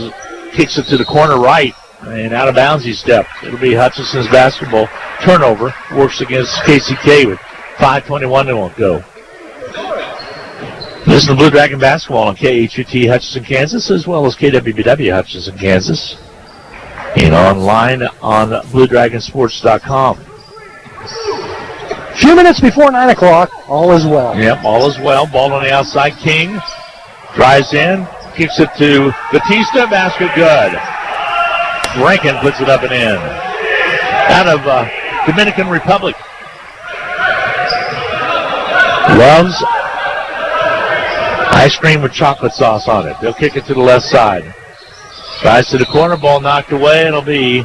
kicks it to the corner right. And out of bounds he stepped. It'll be Hutchinson's basketball. Turnover. Works against KCK with 5:21 to go. Listen to Blue Dragon basketball on KHUT Hutchinson, Kansas, as well as KWBW Hutchinson, Kansas. And online on BlueDragonSports.com. Few minutes before 9 o'clock, all is well. Yep, all is well. Ball on the outside. King drives in, kicks it to Batista. Basket good. Rankin puts it up and in. Out of Dominican Republic. Loves ice cream with chocolate sauce on it. They'll kick it to the left side. Tries to the corner, ball knocked away. It'll be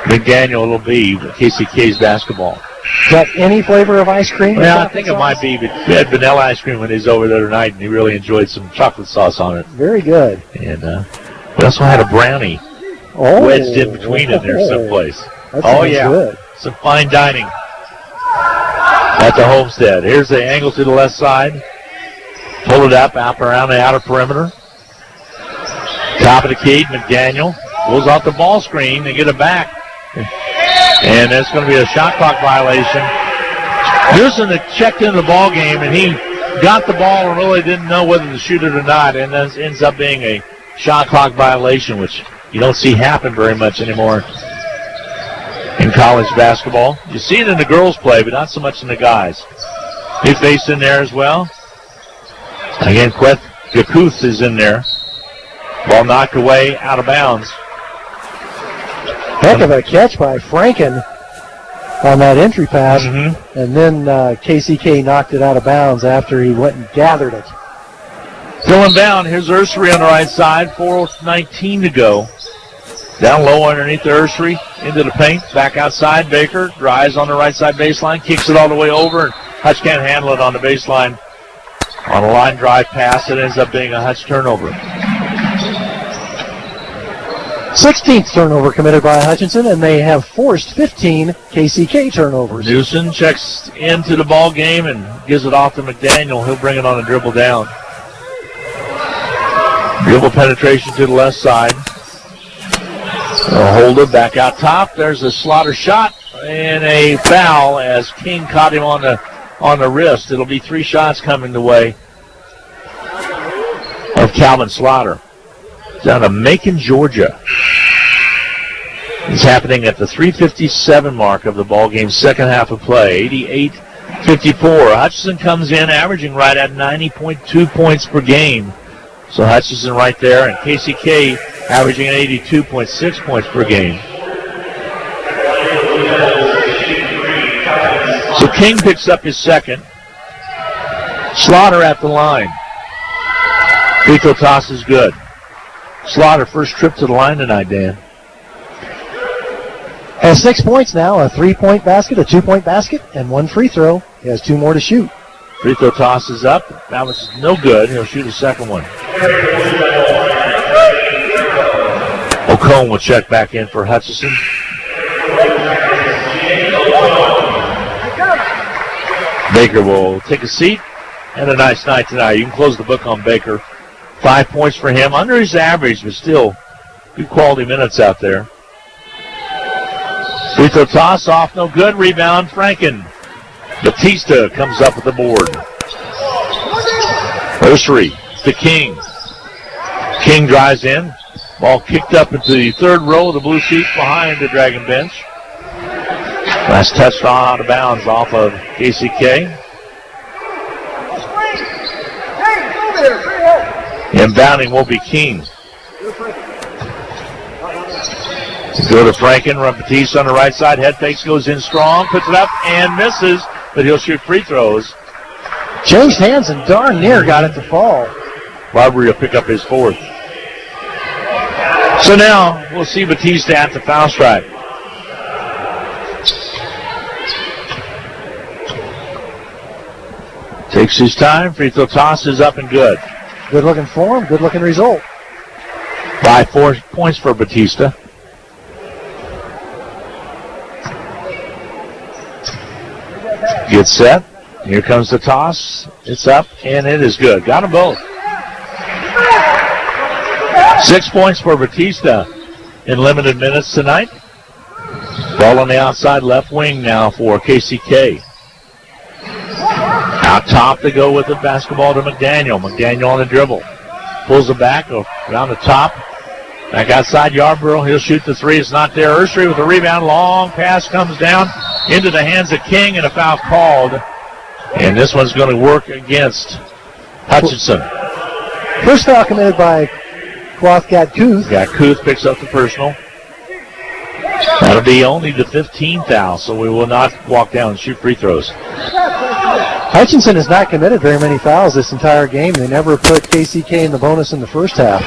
McDaniel. It'll be KCK's basketball. Is that any flavor of ice cream? Well, I think it might be. But we had vanilla ice cream when he was over there tonight, and he really enjoyed some chocolate sauce on it. Very good. And we also had a brownie wedged in between it there someplace. Good. Some fine dining at the Homestead. Here's the angle to the left side. Pull it up around the outer perimeter. Top of the key, McDaniel goes off the ball screen. They get it back. And that's going to be a shot clock violation. Houston had checked into the ball game, and he got the ball and really didn't know whether to shoot it or not, and that ends up being a shot clock violation, which you don't see happen very much anymore in college basketball. You see it in the girls' play, but not so much in the guys. New face in there as well. Again, Queth Gakuth is in there. Ball knocked away, out of bounds. Heck of a catch by Franken on that entry pass. And then KCK knocked it out of bounds after he went and gathered it. Still inbound. Here's Ursery on the right side. 4:19 to go. Down low underneath the Ursery. Into the paint. Back outside. Baker drives on the right side baseline. Kicks it all the way over. And Hutch can't handle it on the baseline. On a line drive pass, it ends up being a Hutch turnover. 16th turnover committed by Hutchinson, and they have forced 15 KCK turnovers. Newsom checks into the ball game and gives it off to McDaniel. He'll bring it on a dribble down. Dribble penetration to the left side. They'll hold it back out top. There's a Slaughter shot and a foul as King caught him on the wrist. It'll be 3 shots coming the way of Calvin Slaughter. Down to Macon, Georgia. It's happening at the 3:57 mark of the ball game, second half of play, 88-54. Hutchinson comes in averaging right at 90.2 points per game. So Hutchinson right there, and KCK averaging at 82.6 points per game. So King picks up his second. Slaughter at the line. Free throw toss is good. Slaughter, first trip to the line tonight, Dan. Has 6 points now, a 3-point basket, a 2-point basket, and 1 free throw. He has 2 more to shoot. Free throw toss is up. That was no good. He'll shoot a second one. O'Cone will check back in for Hutchinson. Baker will take a seat. And a nice night tonight. You can close the book on Baker. 5 points for him. Under his average, but still good quality minutes out there. Free throw toss off, no good. Rebound, Franken. Batista comes up with the board. Nursery to King. King drives in. Ball kicked up into the third row of the blue seats behind the Dragon bench. Last touchdown out of bounds off of KCK. Inbounding will be King. Go to Franken, run Batiste on the right side. Head fakes, goes in strong, puts it up and misses, but he'll shoot free throws. Changed hands and darn near got it to fall. Barbary will pick up his fourth. So now we'll see Batista at the foul stripe. Takes his time. Free throw toss is up and good. Good looking form, good looking result. 4 points for Batista. Gets set. Here comes the toss. It's up and it is good. Got them both. 6 points for Batista in limited minutes tonight. Ball on the outside left wing now for KCK. Out top to go with the basketball to McDaniel. McDaniel on the dribble. Pulls it back around the top. Back outside Yarborough. He'll shoot the three. It's not there. Ursery with a rebound. Long pass comes down into the hands of King and a foul called. And this one's going to work against Hutchinson. First foul committed by Quoth Gatkuth. Gatkuth picks up the personal. That'll be only the 15th foul, so we will not walk down and shoot free throws. Hutchinson has not committed very many fouls this entire game. They never put KCK in the bonus in the first half.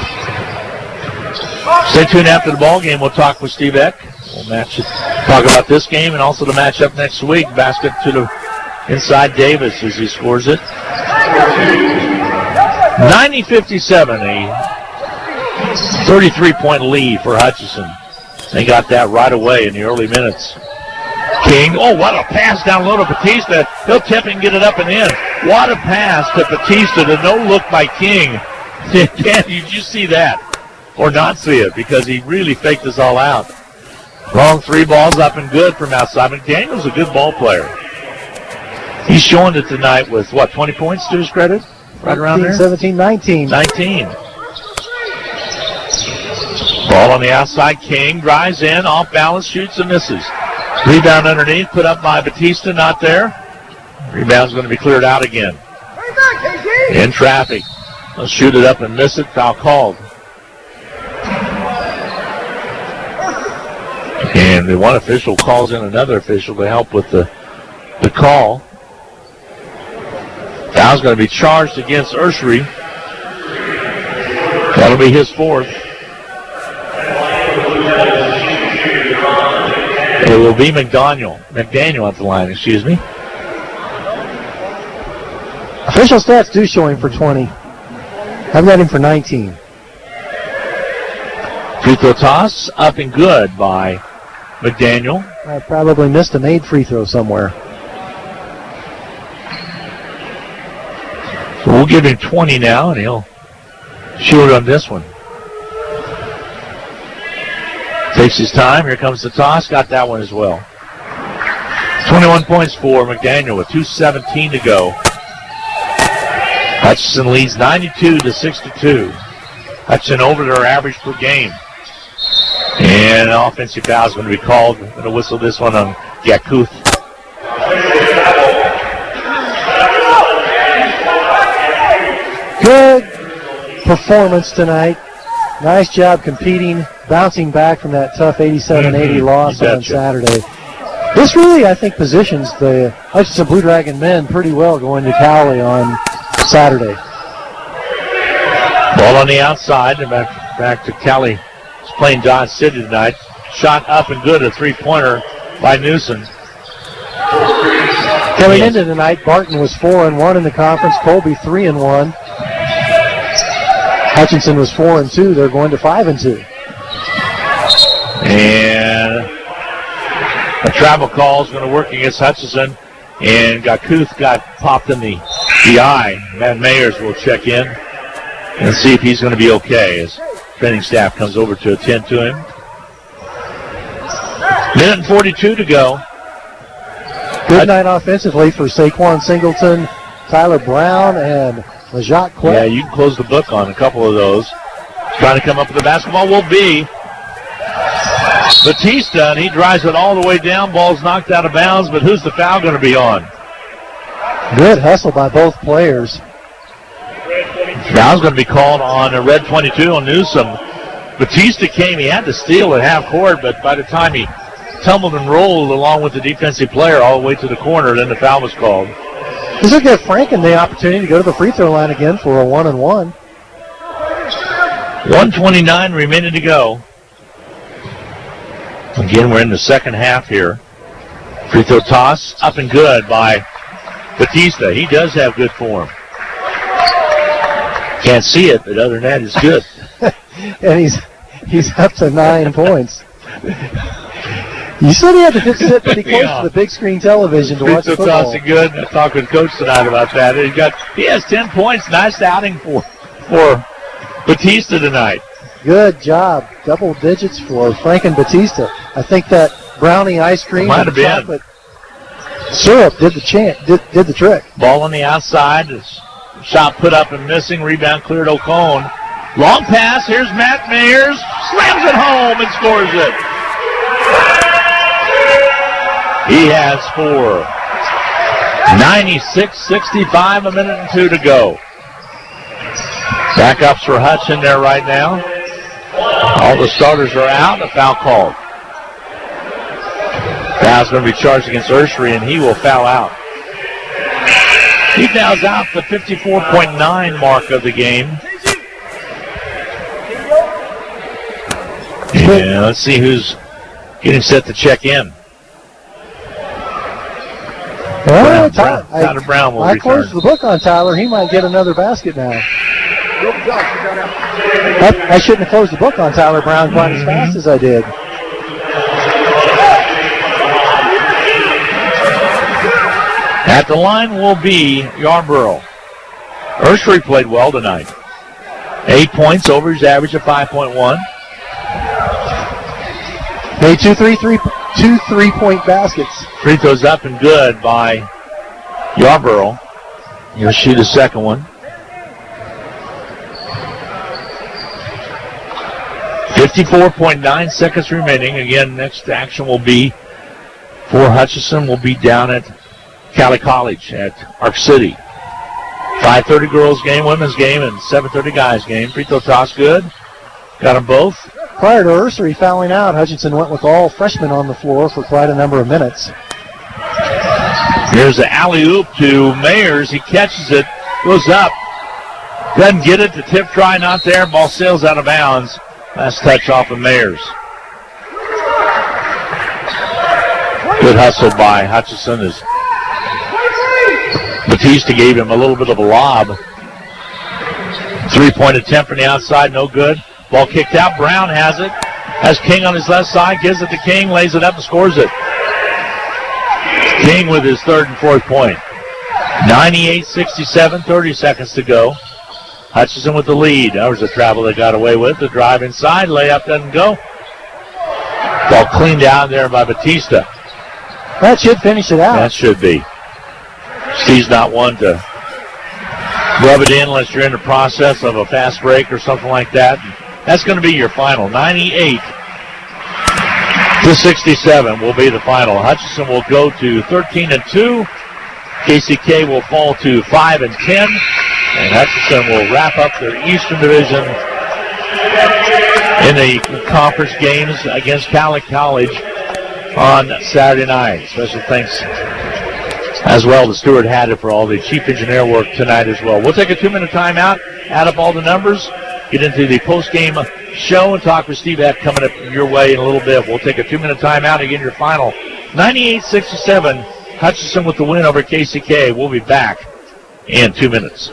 Stay tuned after the ball game. We'll talk with Steve Eck. We'll talk about this game and also the matchup next week. Basket to the inside Davis as he scores it. 90-57, a 33-point lead for Hutchinson. They got that right away in the early minutes. King, oh, what a pass down low to Batista. He'll tip and get it up and in. What a pass to Batista. The no look by King. Did you see that? Or not see it, because he really faked this all out. Long three balls up and good from outside. McDaniel's a good ball player. He's showing it tonight with, 20 points to his credit? Right around there? 17, 19. 19. Ball on the outside. King drives in, off balance, shoots and misses. Rebound underneath, put up by Batista, not there. Rebound's going to be cleared out again. In traffic. They'll shoot it up and miss it. Foul called. And the one official calls in another official to help with the call. Foul's going to be charged against Ursery. That'll be his fourth. It will be McDaniel at the line, excuse me. Official stats do show him for 20. I've got him for 19. Free throw toss up and good by McDaniel. I probably missed a made free throw somewhere. So we'll give him 20 now, and he'll shoot on this one. Takes his time. Here comes the toss. Got that one as well. 21 points for McDaniel with 2:17 to go. Hutchinson leads 92-62. Hutchinson over their average per game. And an offensive foul is going to be called. Going to whistle this one on Gatkuth. Good performance tonight. Nice job competing, bouncing back from that tough 87-80 loss on Saturday. This really, I think, positions the Hutchinson Blue Dragon men pretty well going to Cowley on Saturday. Ball on the outside, and back to Cowley. He's playing Dodge City tonight. Shot up and good, a three-pointer by Newsom. Coming into tonight, Barton was 4-1 in the conference. Colby 3-1. Hutchinson was 4-2. They're going to 5-2. And a travel call is going to work against Hutchinson. And Gakuth got popped in the eye. Matt Mayers will check in and see if he's going to be okay as training staff comes over to attend to him. Minute and 42 to go. Good night offensively for Saquon Singleton, Tyler Brown, and LaJacque Quett. Yeah, you can close the book on a couple of those. Trying to come up with the basketball will be Batista, and he drives it all the way down. Ball's knocked out of bounds, but who's the foul going to be on? Good hustle by both players. Foul's going to be called on a red 22 on Newsom. Batista came, he had to steal at half court, but by the time he tumbled and rolled along with the defensive player all the way to the corner, then the foul was called. This will give Franken the opportunity to go to the free throw line again for a 1-and-1. 1:29 remaining to go. Again, we're in the second half here. Free throw toss, up and good by Batista. He does have good form. Can't see it, but other than that, it's good. And he's up to 9 points. You said he had to sit pretty close to the big screen television to watch football. football. Tossing good. I talked with Coach tonight about that. He has 10 points. Nice outing for Batista tonight. Good job. Double digits for Franken Batista. I think that brownie ice cream Might have been. chocolate syrup did the trick. Ball on the outside. Shot put up and missing. Rebound cleared Ocone. Long pass. Here's Matt Mayers. Slams it home and scores it. He has 4. 96-65, a minute and 2 to go. Backups for Hutchinson there right now. All the starters are out. A foul called. Foul's going to be charged against Ursery, and he will foul out. He fouls out the 54.9 mark of the game. Yeah, let's see who's getting set to check in. Well, Tyler Brown will I return. closed the book on Tyler. He might get another basket now. I shouldn't have closed the book on Tyler Brown quite as fast as I did. At the line will be Yarborough. Ursery played well tonight. 8 points over his average of 5.1. Made two three-point baskets. Free throws up and good by Yarborough. He'll shoot a second one. 54.9 seconds remaining. Again, next action will be for Hutchinson. Will be down at Cali College at Arc City. 5:30 girls game, women's game, and 7:30 guys game. Free throw toss good. Got them both. Prior to Ursery fouling out, Hutchinson went with all freshmen on the floor for quite a number of minutes. Here's the alley-oop to Mayers. He catches it, goes up, doesn't get it. The tip try not there. Ball sails out of bounds. Last touch off of Mayers. Good hustle by Hutchinson as Batista gave him a little bit of a lob. 3-point attempt from the outside, no good. Ball kicked out. Brown has it. Has King on his left side. Gives it to King. Lays it up and scores it. King with his third and fourth point. 98-67, 30 seconds to go. Hutchinson with the lead. That was a travel they got away with. The drive inside. Layup doesn't go. Ball cleaned out there by Batista. That should finish it out. That should be. Steve's not one to rub it in unless you're in the process of a fast break or something like that. That's going to be your final. 98-67 will be the final. Hutchinson will go to 13-2. KCK will fall to 5-10. And Hutchinson will wrap up their Eastern Division in the conference games against Cali College on Saturday night. Special thanks as well to Stuart Haddon for all the chief engineer work tonight as well. We'll take a 2-minute timeout, add up all the numbers, get into the post-game show, and talk with Steve Hatt coming up your way in a little bit. We'll take a 2-minute timeout. Again, your final 98-67 Hutchinson with the win over KCK. We'll be back in 2 minutes.